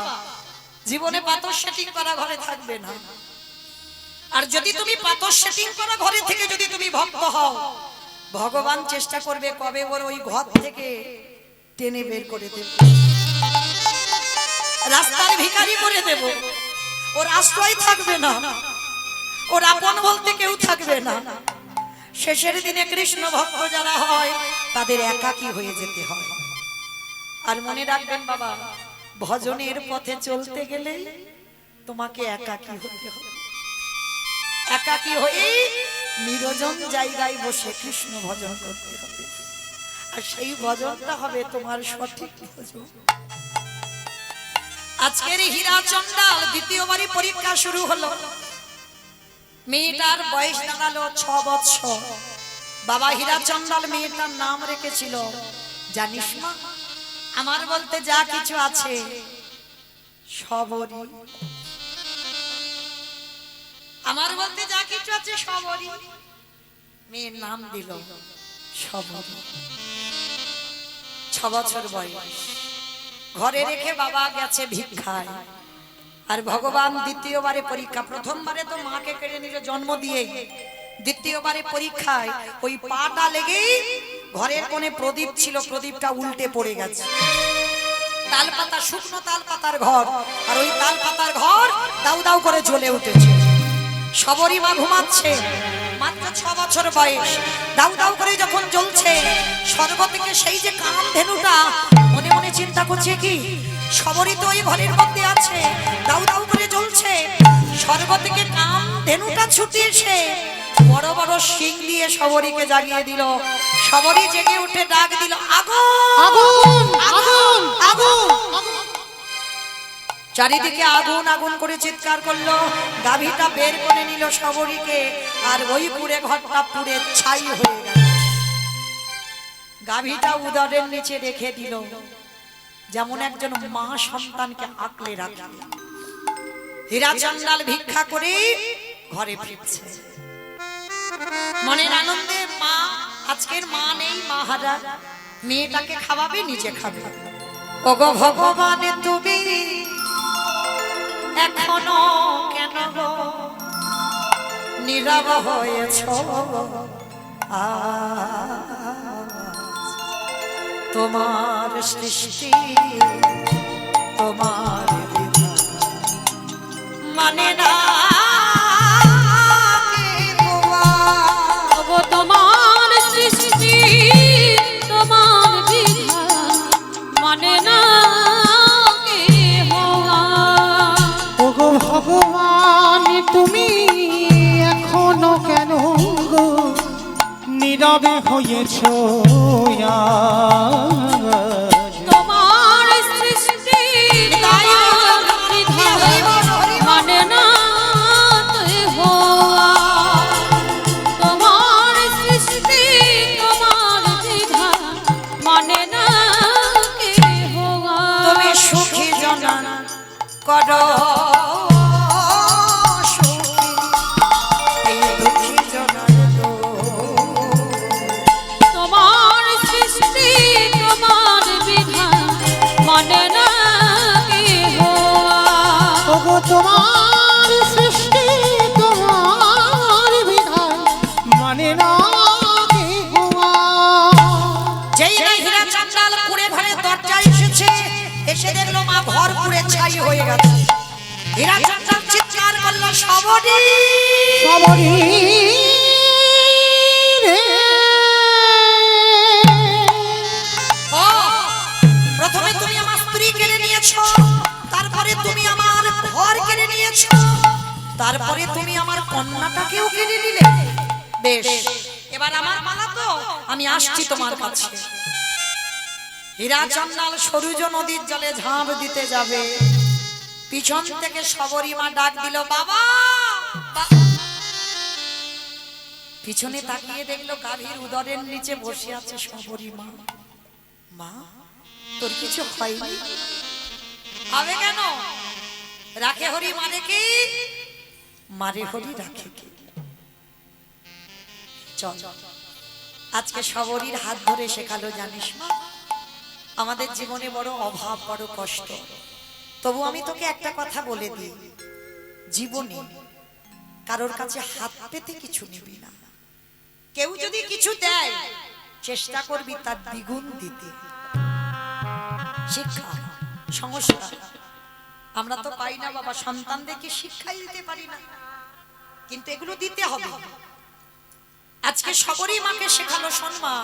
জীবনে পাথর সেটিং করা ঘরে থাকবে না। আর যদি তুমি পাথর সেটিং করা ঘরে থেকে যদি তুমি ভক্ত হও, ভগবান চেষ্টা করবে কবে ওর ওই ঘর থেকে টেনে বের করে দেব, রাস্তার ভিখারি করে দেব, ওর আশ্রয় থাকবে না, ওর আপন বলতে কেউ থাকবে না। শেষের দিনে কৃষ্ণ ভক্ত যারা হয় তাদের একাকী হয়ে যেতে হয়। আর মনে রাখবেন বাবা, ভজনের পথে চলতে গেলে তোমাকে একাকী হতে হবে। একাকী হয়ে নিরজন জায়গায় বসে কৃষ্ণ ভজন করতে হবে, আর সেই ভজনটা হবে তোমার সঠিক ভজন। আজকের হীরাচন্দাল দ্বিতীয়বারই পরীক্ষা শুরু হলো। মেয়েটার বয়স দাঁড়ালো 6 বছর। বাবা হীরাচন্দাল মেয়েটার নাম রেখেছিল, জানিস মা, আমার বলতে যা কিছু আছে সবরই, আমার বলতে যা কিছু আছে সবরই। মেয়ের নাম দিল সবরী। 6 বছর বয়স, ঘরে রেখে বাবা গেছে ভিক্ষায়। আর ভগবান দ্বিতীয়বারে পরীক্ষা, প্রথমবারে তো মাকে কেড়ে নিল জন্ম দিয়ে, দ্বিতীয়বারে পরীক্ষায় ওই পাটা লেগেই ঘরের কোণে প্রদীপ ছিল, প্রদীপটা উল্টে পড়ে গেছে। তালপাতা, শুকনো তালপাতার ঘর, আর ওই তালপাতার ঘর দাউ দাউ করে জ্বলে উঠেছে। শবরী মা ঘুমাচ্ছে, মাত্র 6 বছর বয়স। দাউ দাউ করে যখন জ্বলছে, স্বর্গ থেকে সেই যে কামধেনুটা মনে মনে চিন্তা করছে, কি শবরী তো ওই ঘরের মধ্যে আছে, দাউ দাউ করে জ্বলছে। স্বর্গ থেকে কামধেনুটা ছুটে এসে বড় বড় শিং দিয়ে শবরীকে জাগিয়ে দিল। শবরী জেগে উঠে ডাক দিল, আগুন আগুন আগুন আগুন। চারিদিকে আগুন আগুন করে চিৎকার করলো। গাভীটা বের করে নিল শবরীকে, আর ওই পুড়ে ঘরটা পুড়ে ছাই হয়ে গেল। গাভীটা উদরের নিচে রেখে দিল, যেমন একজন মা সন্তানকে আঁকলে রাখে। হীরা চন্দাল ভিক্ষা করে ঘরে ফিরছে, মনের আনন্দে। মা আজকের মা নেই, মা হারা, মেয়েটাকে খাওয়াবে, নিজে খাবে। ওগো ভগবান তুমি এখনো কেন গো নীরব হয়েছ? তোমার সৃষ্টি তোমার বিধান মানে না ওগো তোমার সৃষ্টি তোমার বিধান মানে না কেহ আর। ওগো ভগবান তুমি এখনো কেন গো নীরবে হয়েছ? তোমার সৃষ্টি তোমার বিধান মানে না কেহ আর। তোমার সৃষ্টি তোমার বিধান মানে না কেহ আর। তুমি সুখী জনা করো সুখী, এই দুঃখী জনার তোমার সৃষ্টি তোমার বিধান মানে না কেহ আর। ওগো তোমার সৃষ্টি তোমার বিধান মানে না কেহ আর। যেই না হীরা চান্দাল পুড়ে ঘরে দরজায় এসেছে, এসে দেখলো মা ঘর পুড়ে ছাই হয়ে গেছে। হীরা চান্দাল চিৎকার করলো, শবরী সবরি রে। ও, প্রথমে তুমি আমার স্ত্রী কেড়ে নিয়েছো, তারপরে তুমি আমার ঘর কেড়ে নিয়েছো, তারপরে তুমি আমার কন্যাটাকেও কেড়ে নিলে। বেশ, এবার আমার পালা তো, আমি আসছি তোমার কাছে। হীরা চন্দাল সরুজ নদীর জলে ঝাঁপ দিতে যাবে, পিছন থেকে শবরী মা ডাক দিল, বাবা। পিছনে তাকিয়ে দেখলো গাভীর উদরের নিচে বসে আছে শবরী মা। মা, তোর কিছু হয়নি? হবে কেন? রাখে হরি মানে কি? মারে হরি রাখে কি? চল, আজকে শবরীর হাত ধরে শেখালো, জানিস মা, আমাদের জীবনে বড় অভাব, বড় কষ্ট, তবু আমি তোকে একটা কথা বলে দিই, জীবনে কারোর কাছে হাত পেতে কিছু নিবি না। কেউ যদি কিছু দেয়, চেষ্টা করবি তার দ্বিগুণ দিতে। শিক্ষা, সংস্কার আমরা তো পাই না বাবা, সন্তানদেরকে শিক্ষাই দিতে পারি না, কিন্তু এগুলো দিতে হবে। আজকে শবরী মাকে শেখালো, শোন মা,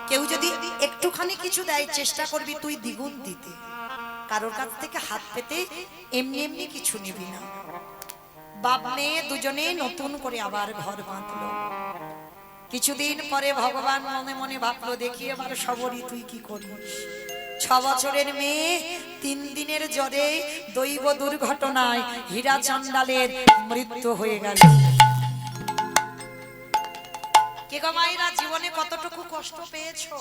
কেউ যদি একটুখানি কিছু দেয়, চেষ্টা করবি তুই দ্বিগুণ দিতে। কারোর কাছ থেকে হাত পেতে এমনি এমনি কিছু নিবি না। বাপ মেয়ে দুজনে নতুন করে আবার ঘর বাঁধলো। কিছুদিন পরে ভগবান মনে মনে ভাবলো, দেখি এবার শবরী তুই কি করিস। 6 বছরের মেয়ে 3 দিনের জ্বরে দৈব দুর্ঘটনায় হীরা চন্দালের মৃত্যু হয়ে গেল। কে গো মায়েরা, জীবনে কতটুকু কষ্ট পেয়েছো?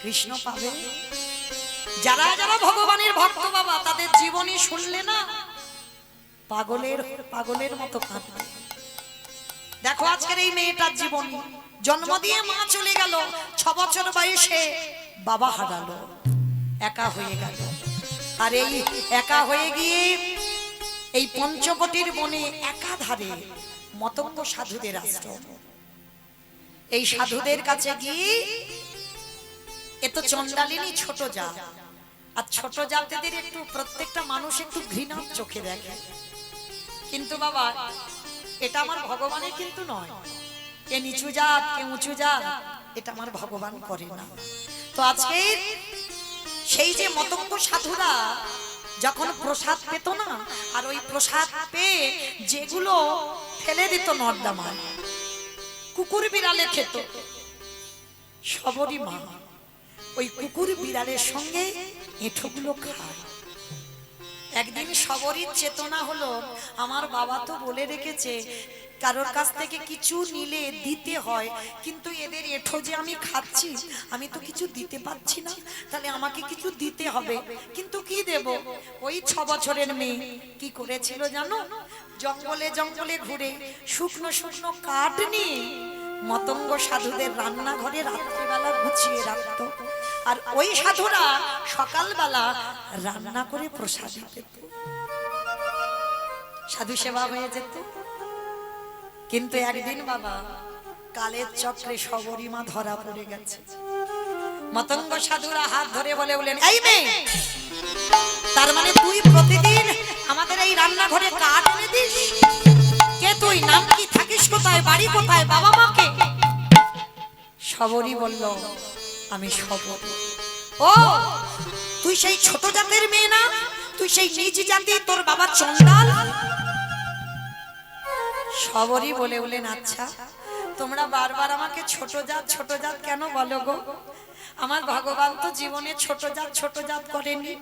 কৃষ্ণ পাবে। যারা যারা ভগবানের ভক্ত বাবা, তাদের জীবনী শুনলে না পাগলের মতো কাঁদবে। দেখো আজকের এই মেয়েটার জীবন, জন্ম দিয়ে মা চলে গেল, 6 বছর বয়সে বাবা হারালো, একা হয়ে গেল। আর এই একা হয়ে গিয়ে এই পঞ্চবটির বনে একাধারে মতঙ্গ সাধুদের আশ্রম। এই সাধুদের কাছে গিয়ে এ তো চন্ডালিনী ছোট জাত, আর ছোট জাতিদের একটু প্রত্যেকটা মানুষ একটু ঘৃণার চোখে দেখে, কিন্তু বাবা এটা আমার ভগবানের কিন্তু নয়। কে নিচু জাত কে উঁচু জাত এটা আমার ভগবান করে না। তো আজকে সেই যে মতঙ্গ সাধুরা যখন প্রসাদ পেত না, আর ওই প্রসাদ পেয়ে যেগুলো ফেলে দিত নর্দমায়, কুকুর বিড়ালে খেত, সবরই মা ওই কুকুর বিড়ালের সঙ্গে এঁঠোগুলো খায়। একদিন সবরই চেতনা হলো, আমার বাবা তো বলে রেখেছে কারোর কাছ থেকে কিছু নিলে দিতে হয়, কিন্তু এদের এঁঠো যে আমি খাচ্ছি, আমি তো কিছু দিতে পারছি না, তাহলে আমাকে কিছু দিতে হবে, কিন্তু কি দেব? ওই 6 বছরের মেয়ে কি করেছিল জানো? জঙ্গলে জঙ্গলে ঘুরে শুকনো শুকনো কাঠ নিয়ে মতঙ্গ সাধুদের রান্নাঘরে রাত্রিবেলা গুছিয়ে রাখত, আর ওই সাধুরা সকালবেলা রান্না করে প্রসাদ পেত, সাধু সেবা হয়ে যেত। কিন্তু একদিন বাবা কালের চক্রে সবরী মা ধরা পড়ে গেছে। মতঙ্গ সাধুরা হাত ধরে বলেন, এই মেয়ে, তার মানে তুই প্রতিদিন আমাদের এই রান্নাঘরে কাঠ এনে দিস? কে তুই? নাম কি? থাকিস কোথায়? বাড়ি কোথায়? বাবা মাকে? সবরী বলল, আমি সবর। ও তুই সেই ছোট জাতের মেয়ে না? তুই সেই নিজ জাতি, তোর বাবা চন্ডাল? সবরই বলেন, আচ্ছা তোমরা বারবার আমাকে ছোট জাত কেন বলো গো? আমার ভগবান তো জীবনে ছোট জাত করেনি।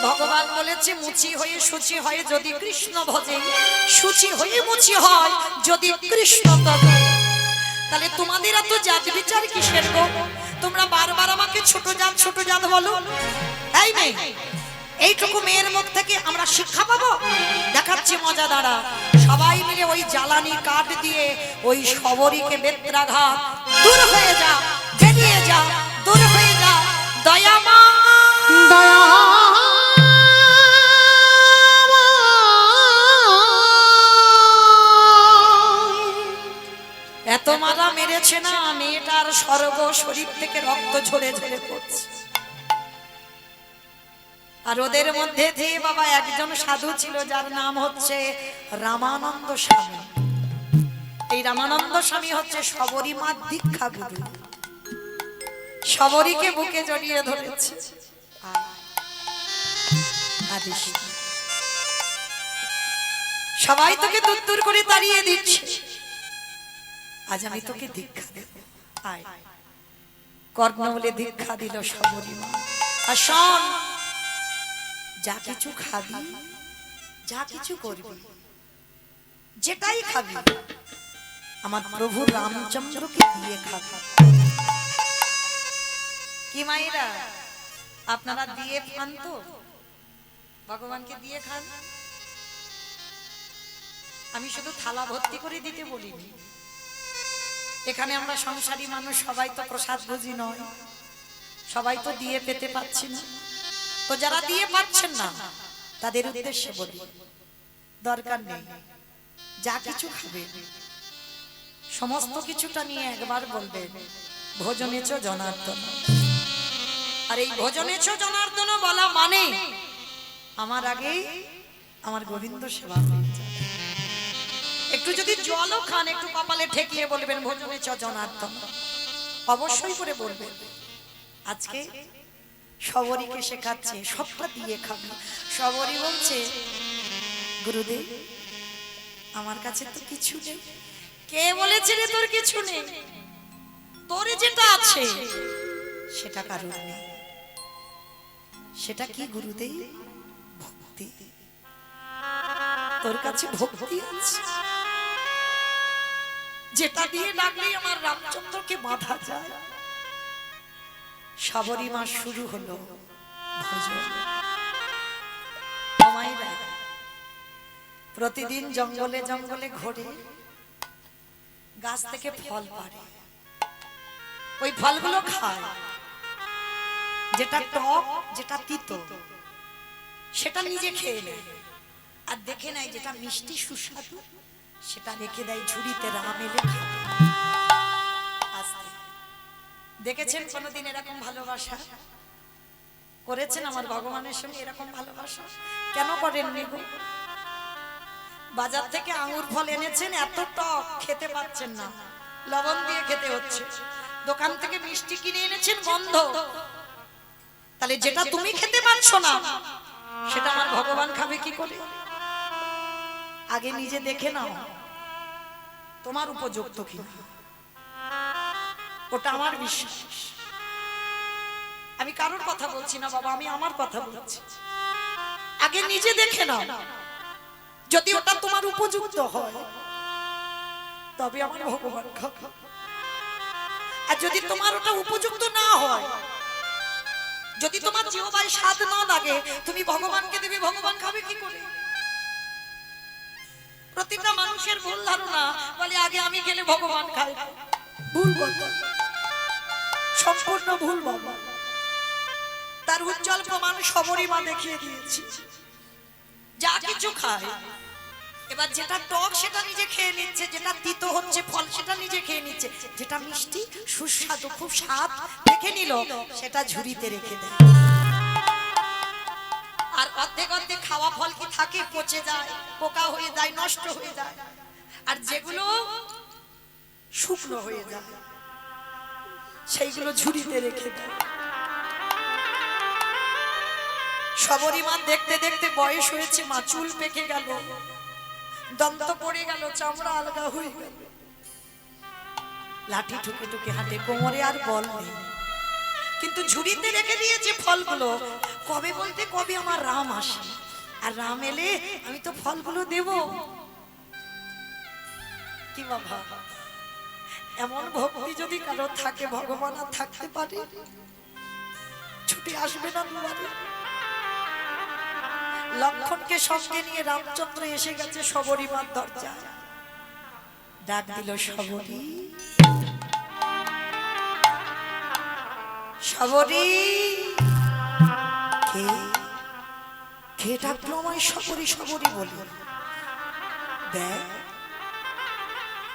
ভগবান বলেছে মুচি হয়ে শুচি হয় যদি কৃষ্ণ ভজে, শুচি হয়ে মুচি হয় যদি কৃষ্ণ তবে। তাহলে তোমাদের এত জাত বিচার কিসের গো? তোমরা বারবার আমাকে ছোট জাত বলো। এই মেয়ে, এইটুকু মেয়ের মুখ থেকে আমরা শিক্ষা পাবো? দেখাচ্ছি মজা দাঁড়া। সবাই মিলে ওই জ্বালানি কাঠ দিয়ে ওই সবরীকে বেত্রাঘাত, দূর হয়ে যা, বেরিয়ে যা, দূর হয়ে যা, দয়ামা দয়া এত মারা মেরেছে না, মেয়েটার সর্ব শরীর থেকে রক্ত ঝরে ঝরে পড়ছে। আর ওদের মধ্যে দিয়ে বাবা একজন সাধু ছিল যার নাম হচ্ছে রামানন্দ স্বামী। এই রামানন্দ স্বামী হচ্ছে সবরী মার দীক্ষা গুরু। সবরীকে বুকে জড়িয়ে ধরেছে। সবাই তোকে দূর দূর করে তাড়িয়ে দিচ্ছে, আজ আমি তোকে দীক্ষা দেব, আয়। কর্ণমূলে দীক্ষা দিল সবরী মা। আর শোন, যা কিছু খাবি, যা কিছু করবি, যেটাই খাবি আমার প্রভু রামচন্দ্রকে দিয়ে খাবি। কি মায়েরা, আপনারা দিয়ে খান তো? ভগবানকে দিয়ে খান? আমি শুধু থালা ভর্তি করে দিতে বলিনি। এখানে আমরা সংসারী মানুষ, সবাই তো প্রসাদ ভোজী নয়, সবাই তো দিয়ে পেতে পাচ্ছি না। তো যারা দিয়ে পাচ্ছেন না তাদের উদ্দেশ্যে বলি, দরকার নেই, যা কিছু খাবে সমস্ত কিছুটা নিয়ে একবার বলবেন ভোজনেচ জনার্দন। আর এই ভোজনেচ জনার্দন বলা মানে আমার আগে আমার গোবিন্দ সেবা হয়ে যায়। একটু যদি জলও খান, একটু কপালে ঠেকিয়ে বলবেন ভোজনেচ জনার্দন, অবশ্যই করে বলবেন। আজকে সবরীকে শেখাচ্ছে সবটা দিয়ে খাবি। সবরী বলছে, গুরুদেব আমার কাছে তো কিছু নেই। কে বলেছে রে তোর কিছু নেই? তোর যেটা আছে সেটা কারণ নেই। সেটা কি গুরুদেব? ভক্তি। তোর কাছে ভক্তি আছে, যেটা দিয়ে ডাকলেই আমার রামচন্দ্রকে বাঁধা যায়। সবরী মাস শুরু হলো ভজন। প্রতিদিন জঙ্গলে জঙ্গলে ঘোরে, গাছ থেকে ফল পাড়ে, ওই ফলগুলো খায়। যেটা টক, যেটা তিতো সেটা নিজে খেয়ে নেয়, আর দেখে নেয় যেটা মিষ্টি সুস্বাদু সেটা রেখে দেয় ঝুড়িতে, রাম এলে খাবে। আস্তে দেখেছেন কোনোদিন এরকম ভালোবাসা করেছেন আমার ভগবানের সঙ্গে? এরকম ভালোবাসা কেন করেননি গো? বাজার থেকে আঙ্গুর ফল এনেছেন, এত টক খেতে পাচ্ছেন না, লবণ দিয়ে খেতে হচ্ছে। দোকান থেকে মিষ্টি কিনে এনেছেন, গন্ধ। তাহলে যেটা তুমি খেতে পাচ্ছ না সেটা আমার ভগবান খাবে কি করে? আগে নিজে দেখে নাও তোমার উপযুক্ত কিনা, ওটা আমার বিশ্বাস। আমি কারোর কথা বলছি না বাবা, আমি আমার কথা বলছি। আগে নিজে দেখে নাও, যদি ওটা তোমার উপযুক্ত হয় তবে আমার ভগবান খাবে। আর যদি তোমার ওটা উপযুক্ত না হয়, যদি তোমার জিহ্বায় স্বাদ না লাগে, তুমি ভগবানকে দেবে, ভগবান খাবে কি করে? প্রতিটা মানুষের ভুল ধারণা, বলে আগে আমি খেলে ভগবান খায়। ভুল কথা, সম্পূর্ণ ভুল বাবা। তার উজ্জ্বল প্রমাণ শবরী মা দেখিয়ে দিয়েছে। যা কিছু খায়, এবার যেটা টক সেটা নিজে খেয়ে নিচ্ছে, যেটা তিতো হচ্ছে ফল সেটা নিজে খেয়ে নিচ্ছে, যেটা মিষ্টি সুস্বাদু খুব স্বাদ দেখে নিল সেটা ঝুড়িতে রেখে দেয়। আর অর্ধেক অর্ধেক খাওয়া ফল কি থাকে? পচে যায়, পোকা হয়ে যায়, নষ্ট হয়ে যায়। আর যেগুলো শুকনো হয়ে যায় সেইগুলো ঝুড়িতে রেখে দেয়। শবরী মা দেখতে দেখতে বয়স হয়েছে, মা চুল পেকে গেল, দন্ত পড়ে গেল, চামড়া আলগা হয়ে গেল, লাঠি ঠুকে ঠুকে হাঁটে, কোমরে আর বল নেই। কিন্তু ঝুড়িতে রেখে দিয়েছে ফলগুলো। কবে বলতে কবে আমার রাম আসে, আর রাম এলে আমি তো ফলগুলো দেব। কি বাবা, এমন ভক্তি যদি কারো থাকে, ভগবান আর থাকতে পারে? ছুটে আসবে না দুয়ারে? লক্ষণকে সঙ্গে নিয়ে রামচন্দ্র এসে গেছে শবরী মার দরজায়। ডাক দিল, শবরী, শবরী। কে ডাকলো আমায় শবরী শবরী বলি? দেখ,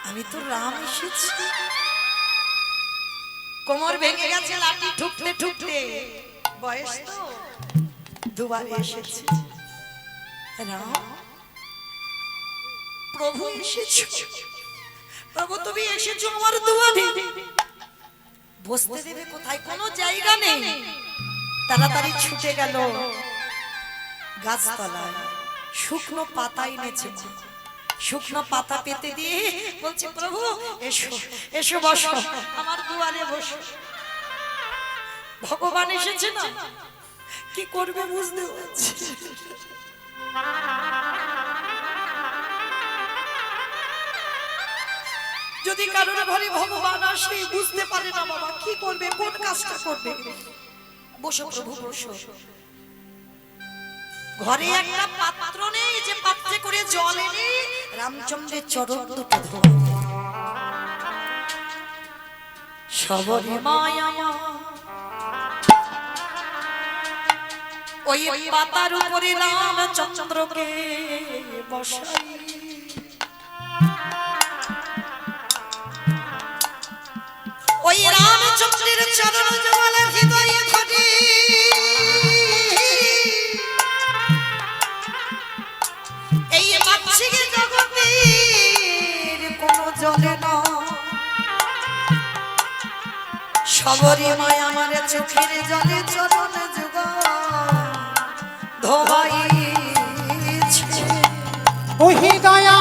আমি তো রাম এসেছি। কোমর ভেঙে গেছে লাঠি ঠুকতে ঠুকতে, বয়স তো দুবার এসেছে। রাম, প্রভু এসেছো, প্রভু তুমি এসেছো আমার দুয়ারে। বসতে দেবে কোথায়? কোনো জায়গা নেই। তাড়াতাড়ি ছুটে গেল গাছতলায়, শুকনো পাতা এনেছে। শুকনো পাতা পেতে দিয়ে বলছে, প্রভু এসো এসো, বসো আমার দুয়ারে বসো। ভগবান এসেছে না, কি করবে বুঝতে পারছি। যদি কারোর ঘরে ভগবান আসে বুঝতে পারে না বাবা কি করবে, কোন কাজটা করবে। বসো প্রভু বসো। ঘরে একটা পাত্র নেই যে পাত্রে করে জল এনে রামচন্দ্রের চরণ দুটো ধোয়া। শবরী মায়া ওই পাতার উপরে রামচন্দ্রকে বসাই, ওই রামচন্দ্রের চরণ যুগল হৃদয়ে ঘটে। এই বাহ্যিক জগতের কোন জলে না, শবরী মায়া আমার চোখের জলে চরণ যুগল ধোয়াইছে। ওহি দয়া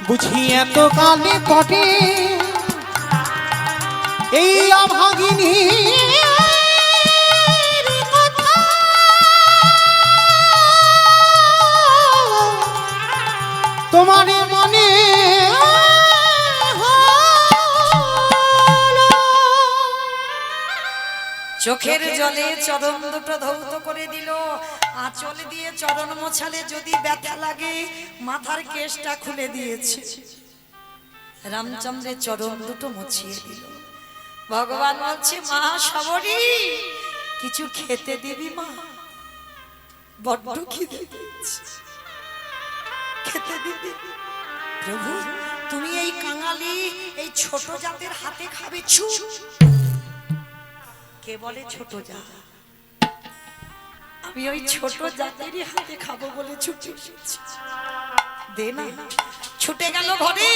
বুঝি এত কালে পটে এই অভাগিনী কথা, তোমার মনে চোখের জলে চরণ দুটো ধৌত করে দিল, আঁচল দিয়ে চরণ মোছালে যদি ব্যথা লাগে, মাথার কেশটা খুলে দিয়েছে, রামচন্দ্রের চরণ দুটো মুছিয়ে দিল। ভগবান বলছে, মা শবরী, কিছু খেতে দিবি মা, বড্ড খিদে পেয়েছে, খেতে দিবি? প্রভু, তুমি এই কাঙালি, এই ছোট জাতের হাতে খাবে? চুপ! কে বলে ছোট জাত? আমি ওই ছোট জাতেরই হাতে খাবো বলে ছুটে এসেছি। দে না। ছুটে গেল ঘরে,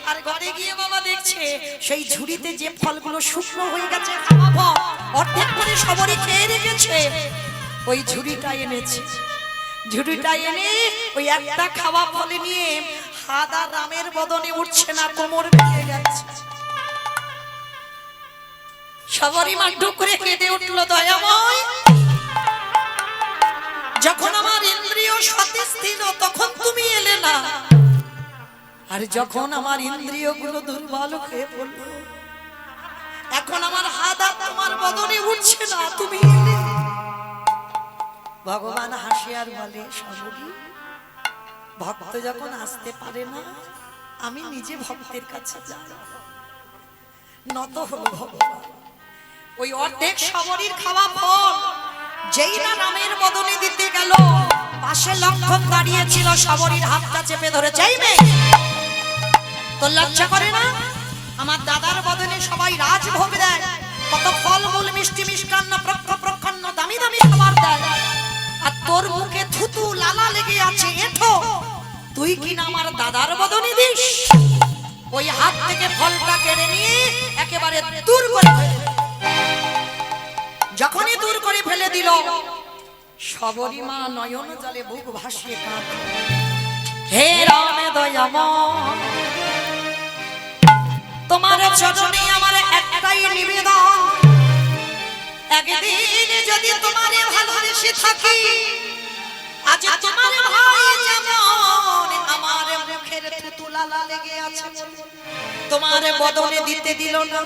আর ঘরে গিয়ে বাবা দেখছে সেই ঝুড়িতে যে ফলগুলো শুকনো হয়ে গেছে, খাওয়া ফল অর্ধেক করে সবরই খেয়ে রেখেছে, ওই ঝুড়িটা এনেছে। ঝুড়িটা এনে ওই একটা খাওয়া ফলে নিয়ে হাত আর রামের বদনে উঠছে না, কোমর ভেঙে গেছে। সবরই মাঠুক করে কেঁদে উঠলো, দয়াময়, যখন আমার ইন্দ্রিয় সতেজ ছিল তখন তুমি এলে না, আর যখন আমার ইন্দ্রিয়গুলো দুর্বল হয়ে পড়লো, এখন আমার হাত আর তোমার বদনে উঠছে না, তুমি এলে। ভগবান হাসি আর বলে, সবরী, ভক্ত যখন আসতে পারে না, আমি নিজে ভক্তের কাছে যাই। নত হলো ভগবান। ওই অর্ধেক সবরীর খাওয়া ফল যেই না রামের বদনে দিতে গেল, পাশে লক্ষণ দাঁড়িয়েছিল, সবরীর হাতটা চেপে ধরেছে। এই মেয়ে, তোর লজ্জা করে না? আমার দাদার বদনে সবাই রাজভোগ দেয়, কত ফল মূল মিষ্টি মিষ্টান্ন প্রক্ষন্ন দামি দামি খাবার দেয়, আর তোর মুখে থুতু লালা লেগে আছে, এঠো, তুই কি না আমার দাদার বদনে দিস? ওই হাত থেকে ফলটা কেড়ে নিয়ে একেবারে দূর করে ফেলে। যখনই দূর করে ফেলে দিল, সবরী মা নয়ন জলে বুক ভাসিয়ে কাঁদে, হে রাম দয়াময়, তোমার চরণে আমার একটাই নিবেদন, একদিন যদি তোমারে ভালোবেসে থাকি, আজ তোমার ভাই যেমন আমার মুখের থুতু লালা লেগে আছে, তোমার বদনে দিতে দিল না,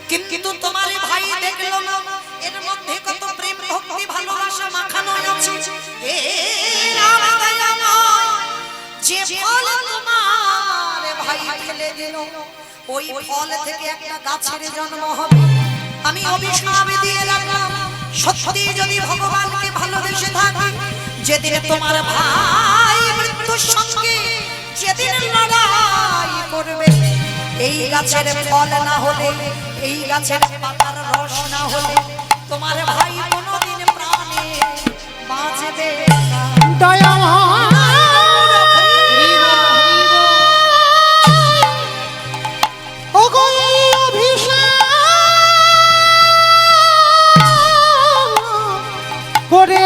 কিন্তু তোমার ভাই দেখলো না এর মধ্যে কত প্রেম ভক্তি ভালোবাসা মাখানো আছে। হে রাম দয়াময়, যে ফল তোমার ভাই ফেলে দিল, ওই ফল থেকে একটা গাছের জন্ম হবে। আমি অভিশাপ দিয়ে রাখলাম, সত্যি যদি ভগবানকে ভালোবেসে থাকি, যেদিন তোমার ভাই মৃত্যুর সঙ্গে যেদিন লড়াই করবে, এই গাছের ফল না হলে, এই গাছের পাতার রস না হলে, তোমার ভাই কোনোদিন প্রাণে বাঁচবে না। দয়াময়, ওগো এই অভিশাপ করে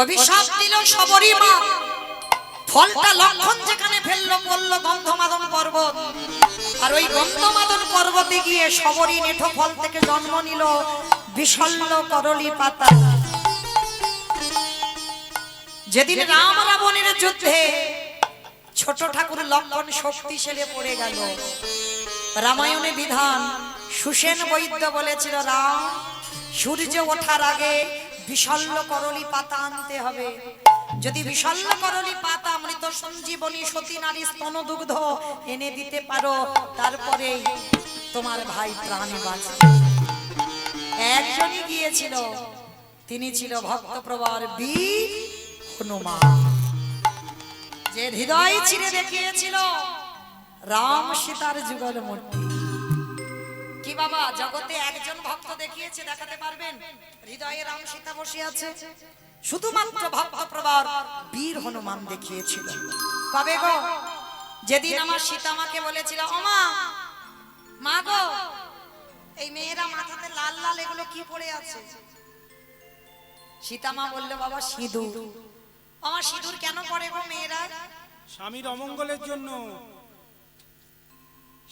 অভিশাপ দিল সবরী মা। ফলটা লক্ষণ যেখানে ফেললো, বললো গন্ধমাদন পর্বত, আর ওই গন্ধমাদন পর্বতে গিয়ে সবরী নেঠো ফল থেকে জন্ম নিল বিশল্য করলি পাতা। যেদিন রাম রাবণের যুদ্ধে ছোট ঠাকুর লক্ষণ শক্তিশালী পড়ে গেল, রামায়ণে বিধান, সুসেন বৈদ্য বলেছিল, রাম সূর্য ওঠার আগে বিশল্য করলি পাতা আনতে হবে, যদি বিশল্য করলি পাতা মৃত সঞ্জীবনী সতী নারী স্তন দুগ্ধ এনে দিতে পারো, তারপরে তোমার ভাই প্রাণে বাঁচবে। একজনই গিয়েছিল, তিনি ছিল ভক্তপ্রবর বীর হনুমান, যে হৃদয় চিরে দেখিয়েছিল রাম সীতার যুগল মূর্তি। কি বাবা, জগতে একজন ভক্ত দেখিয়েছে, দেখাতে পারবেন হৃদয়ে রাম সীতা বসে আছে? শুধুমাত্র ভক্তপ্রবর বীর হনুমান দেখিয়েছিল। কবে গো? যেদিন আমার সীতা মাকে বলেছিল, ও মা, মা গো, এই মেয়েরা মাথাতে লাল লাল এগুলো কি পড়ে আছে? সীতা মা বললো, বাবা সিঁদুর। আমার সিঁদুর কেন পড়ে গো মেয়েরা? স্বামীর অমঙ্গলের জন্য।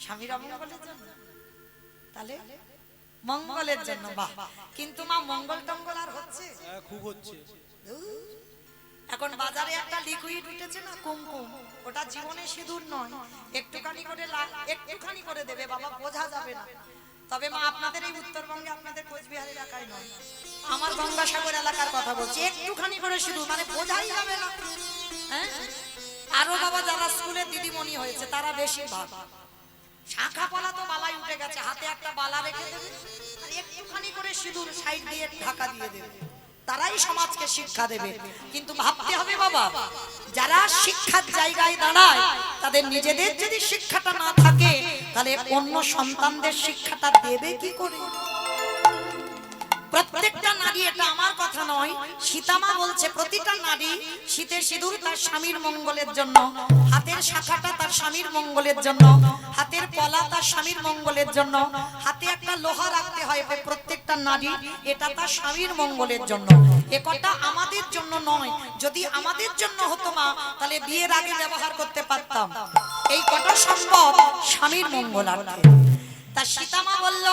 স্বামীর অমঙ্গলের জন্য? তাহলে মঙ্গলের জন্য। বাহ, কিন্তু মা মঙ্গল টঙ্গল আর হচ্ছে? খুব হচ্ছে। এখন বাজারে একটা লিকুইড উঠেছে না, কুমকুম, ওটা জীবনে সিঁদুর নয়, একটুখানি করে দেবে বাবা, বোঝা যাবে না। তবে মা আপনাদের এই উত্তরবঙ্গে, আপনাদের কোচবিহার এলাকায় নয়, আমার গঙ্গাসাগর এলাকার কথা বলছি, একটুখানি করে সিঁদুর, মানে বোঝাই যাবে না। হ্যাঁ, আরো বাবা যারা স্কুলের দিদিমণি হয়েছে তারা বেশি ভাব, শাখা পলা তো বালাই উঠে গেছে, হাতে একটা বালা রেখে দেবে আর একটুখানি করে সিঁদুর সাইড দিয়ে ঢাকা দিয়ে দেবে, তারাই সমাজকে শিক্ষা দেবে। কিন্তু ভাবতে হবে বাবা, যারা শিক্ষার জায়গায় দাঁড়ায় তাদের নিজেদের যদি শিক্ষাটা না থাকে তাহলে অন্য সন্তানদের শিক্ষাটা দেবে কি করে? প্রত্যেকটা নারী, এটা আমার কথা নয়, সীতামা বলছে প্রতিটা নারী শীতের সিঁদুর তার স্বামীর মঙ্গলের জন্য, হাতের শাখাটা তার স্বামীর মঙ্গলের জন্য, হাতের পলা তার স্বামীর মঙ্গলের জন্য, হাতে একটা লোহা রাখতে হয় প্রত্যেকটা নারী, এটা তার স্বামীর মঙ্গলের জন্য। এ কথা আমাদের জন্য নয়, যদি আমাদের জন্য হতো মা তাহলে বিয়ের আগে ব্যবহার করতে পারতাম, এই কথা সম্ভব স্বামীর মঙ্গলার্থে। তা সীতামা বলল,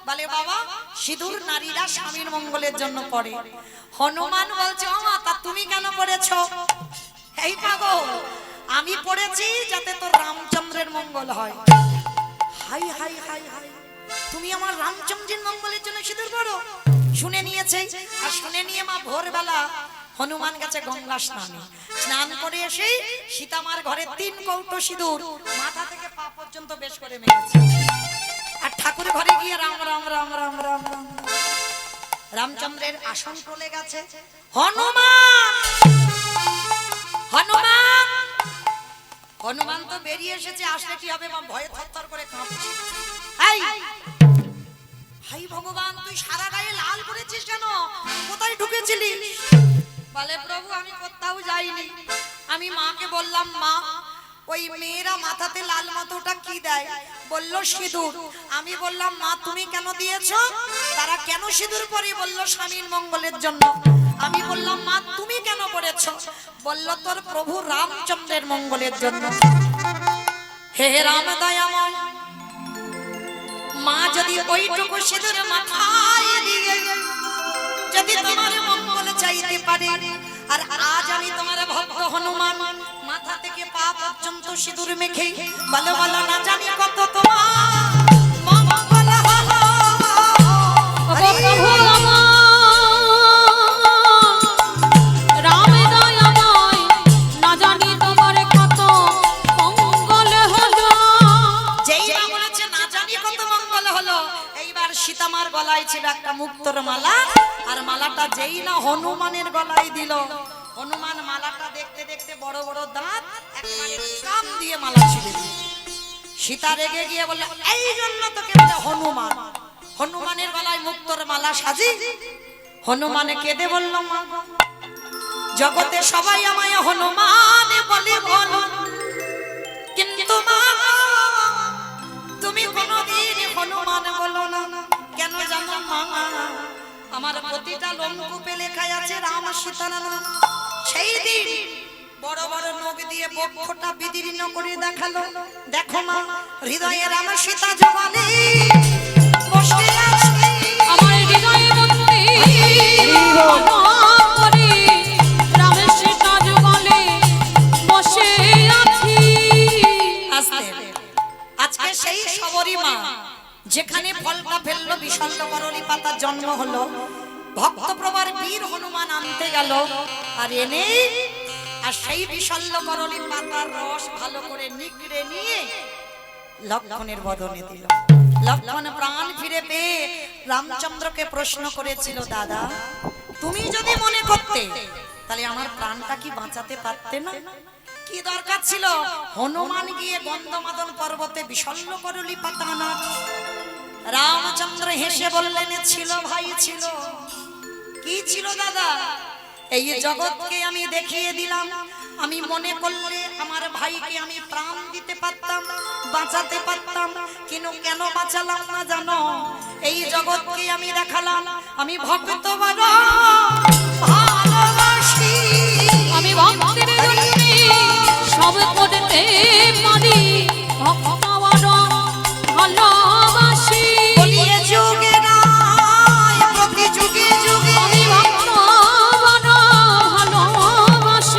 বলে বাবা সিঁদুর নারীরা স্বামীর মঙ্গলের জন্য পড়ে। হনুমান বলছে, ও মা তা তুমি কেন পড়েছো? এই পাগল, আমি পড়েছি যাতে তোর রামচন্দ্রের মঙ্গল হয়। হাই হাই হাই হাই, তুমি আমার রামচন্দ্রের মঙ্গলের জন্য সিঁদুর পড়ো? শুনে নিয়েছে, আর শুনে নিয়ে মা ভোরবেলা হনুমান গেছে গঙ্গা স্নানে, স্নান করে এসে সীতামার ঘরে 3 কৌটো সিঁদুর মাথা থেকে পা পর্যন্ত বেশ করে মেরেছে। আর ঠাকুর ঘরে গিয়ে রাম রাম রাম রাম রাম রাম, রামচন্দ্রের আসন চলে গেছে। হনুমান হনুমান হনুমান তো বেরিয়ে এসেছে, আসলে কি হবে মা? ভয়ে থরথর করে কাঁপছে। এই হাই ভগবান, তুই সারা গায়ে লাল করেছিস কেন? কোথায় ঢুকেছিলি? বলে প্রভু আমি কোথাও যাইনি, আমি মাকে বললাম মা ওই মেয়েরা মাথাতে লাল মতোটা কি দেয়? বলল সিঁদুর। আমি বললাম মা তুমি কেন দিয়েছো? তারা কেন সিঁদুর পরে? বলল স্বামীর মঙ্গলের জন্য। আমি বললাম মা তুমি কেন পড়েছো? বলল তোর প্রভু রামচন্দ্রের মঙ্গলের জন্য। হে রাম দয়াময়, মা যদি ওইটুকু সিঁদুর মাথায় দিয়ে যদি তোমার মঙ্গল চাইতে পারে, আর আজ আমি তোমার ভক্ত হনুমান মাথা থেকে পা পর্যন্ত সিঁদুর মেখে বলো বলো না জানি কত তোমার মঙ্গল হলো। রাম দয়াময়, না জানি তোমার কত মঙ্গল হলো। যেই না বলেছে না জানি কত মঙ্গল হলো, এইবার সীতামার গলায় ছিল একটা মুক্তোর মালা, আর মালাটা যেই না হনুমানের গলায় দিল, হনুমান মালাটা দেখতে দেখতে বড় বড় দাঁত একেবারে কাম দিয়ে মালা ছিঁড়ে দিল। সীতা রেগে গিয়ে বলল এই জন্য তোকে বলে হনুমান, হনুমানের গলায় মুক্তোর মালা সাজি। হনুমানে কেঁদে বলল মা জগতে সবাই আমায় হনুমান বলে বলো, কিন্তু মা তুমি কোনদিন হনুমান বলো না। কেন জানো মা? আমার প্রতিটা লোমকূপে লেখা আছে রাম সীতা নাম। সেই দিন বড় বড় নখ দিয়ে বক্ষটা বিদীর্ণ করে দেখালো, দেখো মা হৃদয়ে রাম সীতা জবানে বসে আছে। আমার হৃদয়ে বন্দি করে রামের সীতা যুগলে বসে আছি। আজকে সেই সবরী মা যেখানে ফলটা ফেললো, বিশাল করলি পাতার জন্ম হলো, ভক্ত প্রবার বীর হনুমান আনতে গেল, আর এনে আর সেই বিশাল করলি পাতার রস ভালো করে নিগড়ে নিয়ে লক্ষ্মণের বদনে দিল। লক্ষ্মণ প্রাণ ফিরে পেয়ে রামচন্দ্রকে প্রশ্ন করেছিল, দাদা তুমি যদি মনে করতে তাহলে আমার প্রাণটা কি বাঁচাতে পারতে না? কি দরকার ছিল হনুমান গিয়ে গন্ধমাদন পর্বতে বিশাল করলি পাতা আনা? রামচন্দ্র হেসে বললেন ছিল ভাই ছিল। কি ছিল দাদা? এই জগৎকে আমি দেখিয়ে দিলাম, আমি মনে করলে আমার ভাইকে আমি প্রাণ দিতে পারতাম, বাঁচাতে পারতাম, কিন্তু কেন বাঁচালাম না জানো? এই জগৎকে আমি দেখালাম আমি ভক্ত বড় ভালোবাসি, আমি ভক্তের জন্যে সব করতে পারি, ভক্ত বড় ভালোবাসি। বলিয়ে যুগে নয় প্রতি যুগে যুগে আমি ভক্ত বড় ভালোবাসি।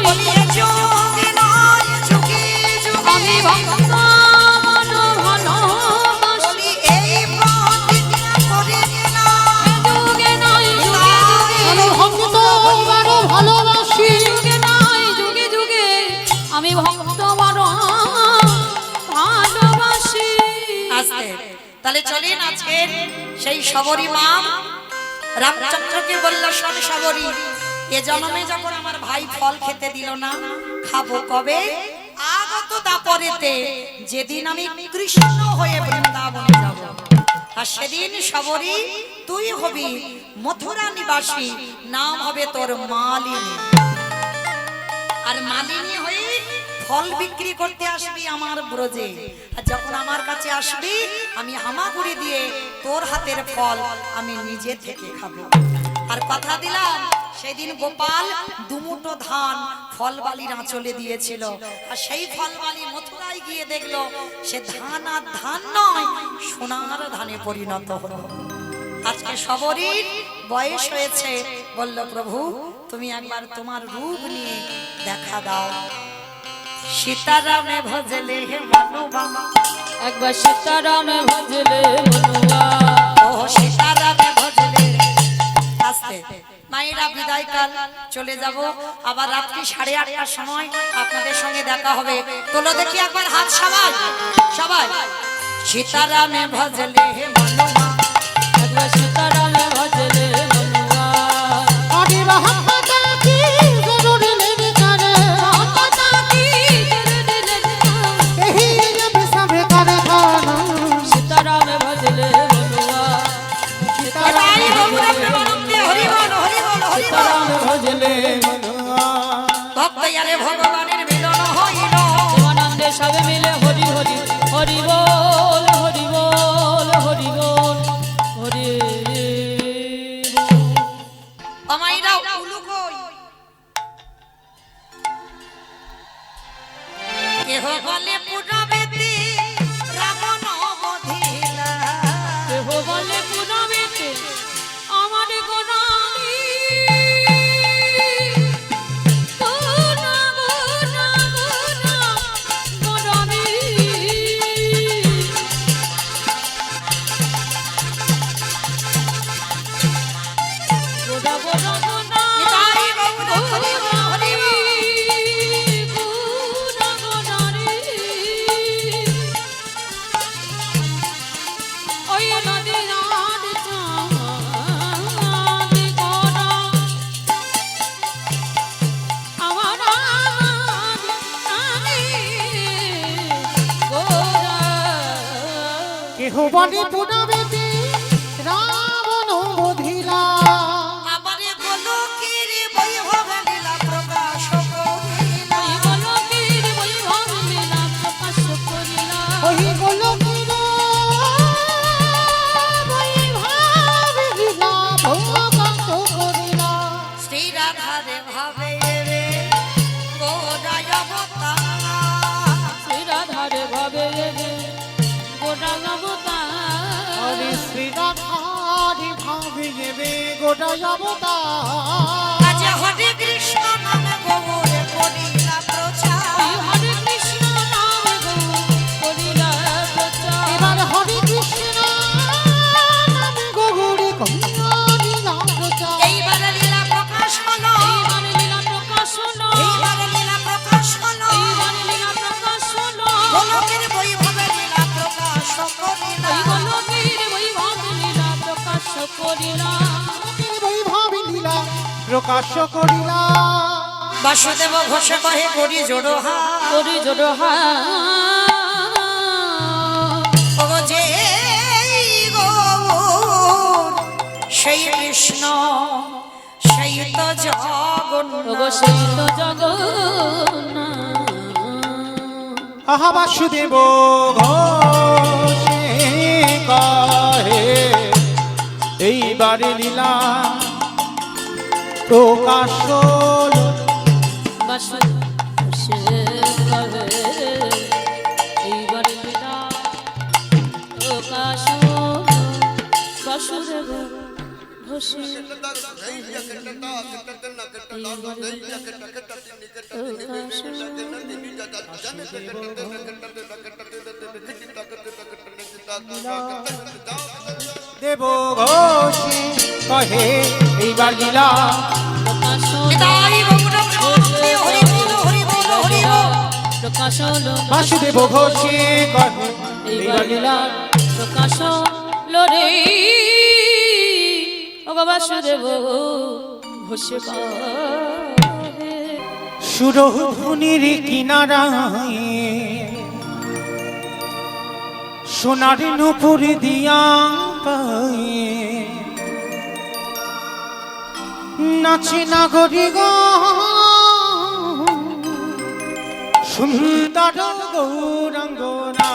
তাহলে চলেন আজকের সেই শবরী মা রামচন্দ্রকে বলল, শোন শবরী, এ জন্মে যখন আমার ভাই ফল খেতে দিল না, খাবো কবে? আগত দাপরেতে, যেদিন আমি কৃষ্ণ হয়ে বৃন্দাবনে যাব, আর সেদিন শবরী তুই হবি মথুরা নিবাসী, নাম হবে তোর মালিনী। আর মালিনী হয়ে ফল বিক্রি করতে আসবি আমার ব্রজে, আর যখন আমার কাছে আসবি আমি হামাগুড়ি দিয়ে তোর হাতের ফল আমি নিজে থেকে খাবো। আর কথা দিলাম, সেদিন গোপাল দুমুটো ধান ফলবালির আঁচলে দিয়েছিল, আর সেই ফলবালি মথুরায় গিয়ে দেখলো সে ধান আর ধান নয়, সোনার ধানে পরিণত হলো। আজকে শবরীর বয়স হয়েছে, বলল প্রভু তুমি একবার তোমার রূপ নিয়ে দেখা দাও। সীতারামে ভজলে হে মনুবা, একবার সীতারামে ভজলে মনুয়া, ও সীতারামে ভজলে। আস্তে মায়েরা, বিদায় কাল চলে যাব, আবার রাত্রি 8:30টার সময় আপনাদের সঙ্গে দেখা হবে। তোলো দেখি একবার হাত সবাই সবাই। সীতারামে ভজলে হে মনুবা, একবার সীতারামে ভজলে মনুয়া, আদি মহাপতা কি জরুরি নেই করে কথা কি জেনে দিলেন, এহি জব সবে করে খানা সীতারামে ভজলে মনুয়া, এটাই ভগবান প্রেমানন্দে হরি বল হরি বল হরি বল। সীতারামে ভজলে মনুয়া, ভক্ত আরে ভগবানের মিলন হইল, প্রেমানন্দে সবে মিলে হরি হরি হরি বল হরি বল হরি বল হরি বল। আমাইরা উলু কই কেহ বলে পুরবেতে রাবণ বধিলা, কেহ বলে পুনবেতে আমার গোনারি, গোনা গোনা গোনা গোনারি, গোনা গোনা গোনা নিতাই গৌর হরি বল হরি বল। গোনা গোনারি, ওই নদী নাদ চাঁদ গোনা আমার আমি গোনা। কেহ বলে পুনবেতে রাবণ বধিলা, আমারে গোলকের বৈভব লীলা প্রকাশ করিলা, ওই গোলকের বৈভব লীলা প্রকাশ করিলা, ওই গোলকের বৈভব লীলা প্রকাশ করিলা। শ্রী রাধারে ভাবে রে গোরায় অবতার, শ্রী রাধারে ভাবে রে গোটা হরে অবতার, শ্রী রাধারি ভাবে গেবে গোটাই অবতার। আজ হরে কৃষ্ণ নামে গৌরে করিলা প্রচার, হরে কৃষ্ণ নামে করিলা প্রচার, এবার হরে কৃষ্ণ নামে গৌরী করিলা প্রচার। এইবারে লীলা প্রকাশ হলো, এইবারে লীলা প্রকাশ হলো, এইবারে লীলা প্রকাশ হলো, এইবারে লীলা প্রকাশ হলো, গোলকের বৈভবে লীলা প্রকাশ করিলা, ওই গোলকের বৈভব লীলা প্রকাশ করিলা, বৈভব লীলা প্রকাশ করিলা। বাসুদেব ঘোষে কহে করি জোড়ো হাত, করি জোড়ো হাত, ওগো যে গৌর সেই কৃষ্ণ সেই তো ওগো জগন্নাথ, সেই তো জগন্নাথ, আহা বাসুদেব ঘোষে কহে এইবারে লীলা প্রকাশ হলো। বাসুদেব কবে এইবারে লীলা প্রকাশ হলো, বাসুদেব ঘোষে এইবারে লীলা প্রকাশ হলো। দেব ঘোষে কহে এইবার লীলা নিতাই গৌর প্রেমানন্দে হরি বল হরি বল হরি বল। প্রকাশ হলো, বাসুদেব ঘোষে কহে এইবার লীলা প্রকাশ লরে ও বাসুদেব ঘোষে পাবে। সুরধুনির কিনারায় সোনার নুপুর দিয়া পায়ে নাচে নাগরি গো সুন্দর গৌরাঙ্গনা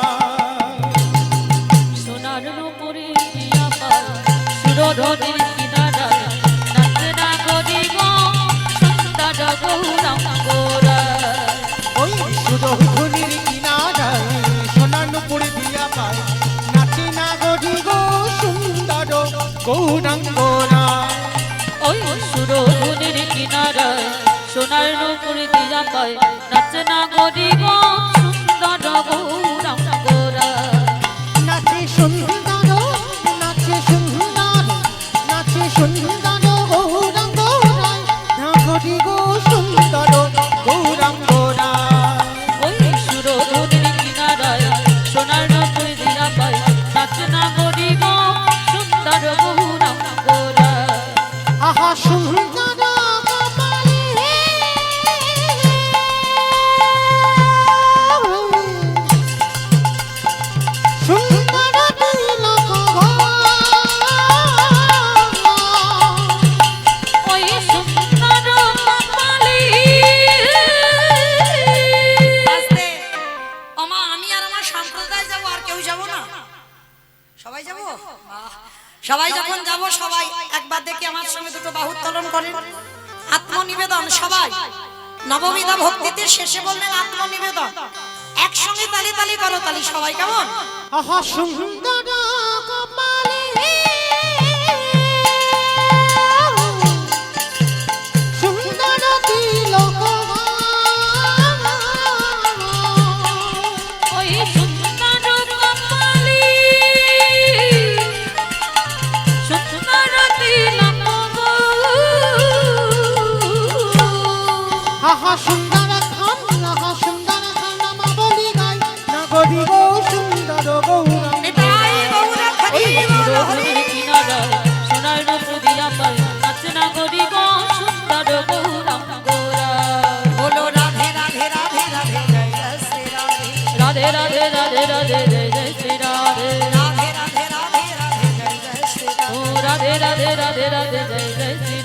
সোনার নুপুরে দিয়া পায় সুরধনির কিনারায় নাচে নাগরি গো সুন্দর গৌরাঙ্গরা। ওই সুরধুনির কিনারায় সোনার নুপুর দিয়া পায় নাচে নাগরি গো সুন্দর গৌরাঙ্গনা। ওই সুরধনির কিনারায় সোনার নুপুর দিয়া পায় নাচে নাগরি গো সুন্দর গৌরাঙ্গরা। নাচে সুন্দর নাচে সুন্দর নাচে সুন্দর গৌরাঙ্গনা নাগরি গো সুন্দর গৌরাঙ্গনা। ওই সুরধনির কিনারায় সোনার নুপুর দিয়া পায় নাচে নাগরি গো সুন্দর গৌরাঙ্গরা। আহা সুন্দর কপালে সুন্দর তিলক ওই সুন্দর কপালে আস্তে ওমা আমি আর আমার সম্প্রদায় যাব আর কেউ যাব না সবাই যাব বাহ সবাই যখন যাব সবাই একবার দেখি আমার সঙ্গে দুটো বাহু উত্তোলন করেন আত্মনিবেদন সবাই নববিধা ভক্তিতে শেষে বললেন আত্মনিবেদন একসঙ্গে তালি তালি করো তালি সবাই কেমন আহা সুন্দর কপালে সুন্দর তিলক ওই সুন্দর কপালে সুন্দর তিলক আহা সুন্দর খান আহা সুন্দর খান মা বলি গাই নাগরি গো সুন্দর গৌরাঙ্গ নিতাই গৌরা খালি বল হরি সুরধনির কিনারায় সোনার নুপুর দিয়া পায় নাচে নাগরি গো সুন্দর গৌরাঙ্গরা। বলো রাধে রাধে রাধে রাধে জয় জয় শ্রী রাধে রাধে রাধে রাধে রাধে জয় জয় শ্রী রাধে। রাধে রাধে রাধে রাধে জয় জয় শ্রী রাধে ও রাধে রাধে রাধে রাধে জয় জয় শ্রী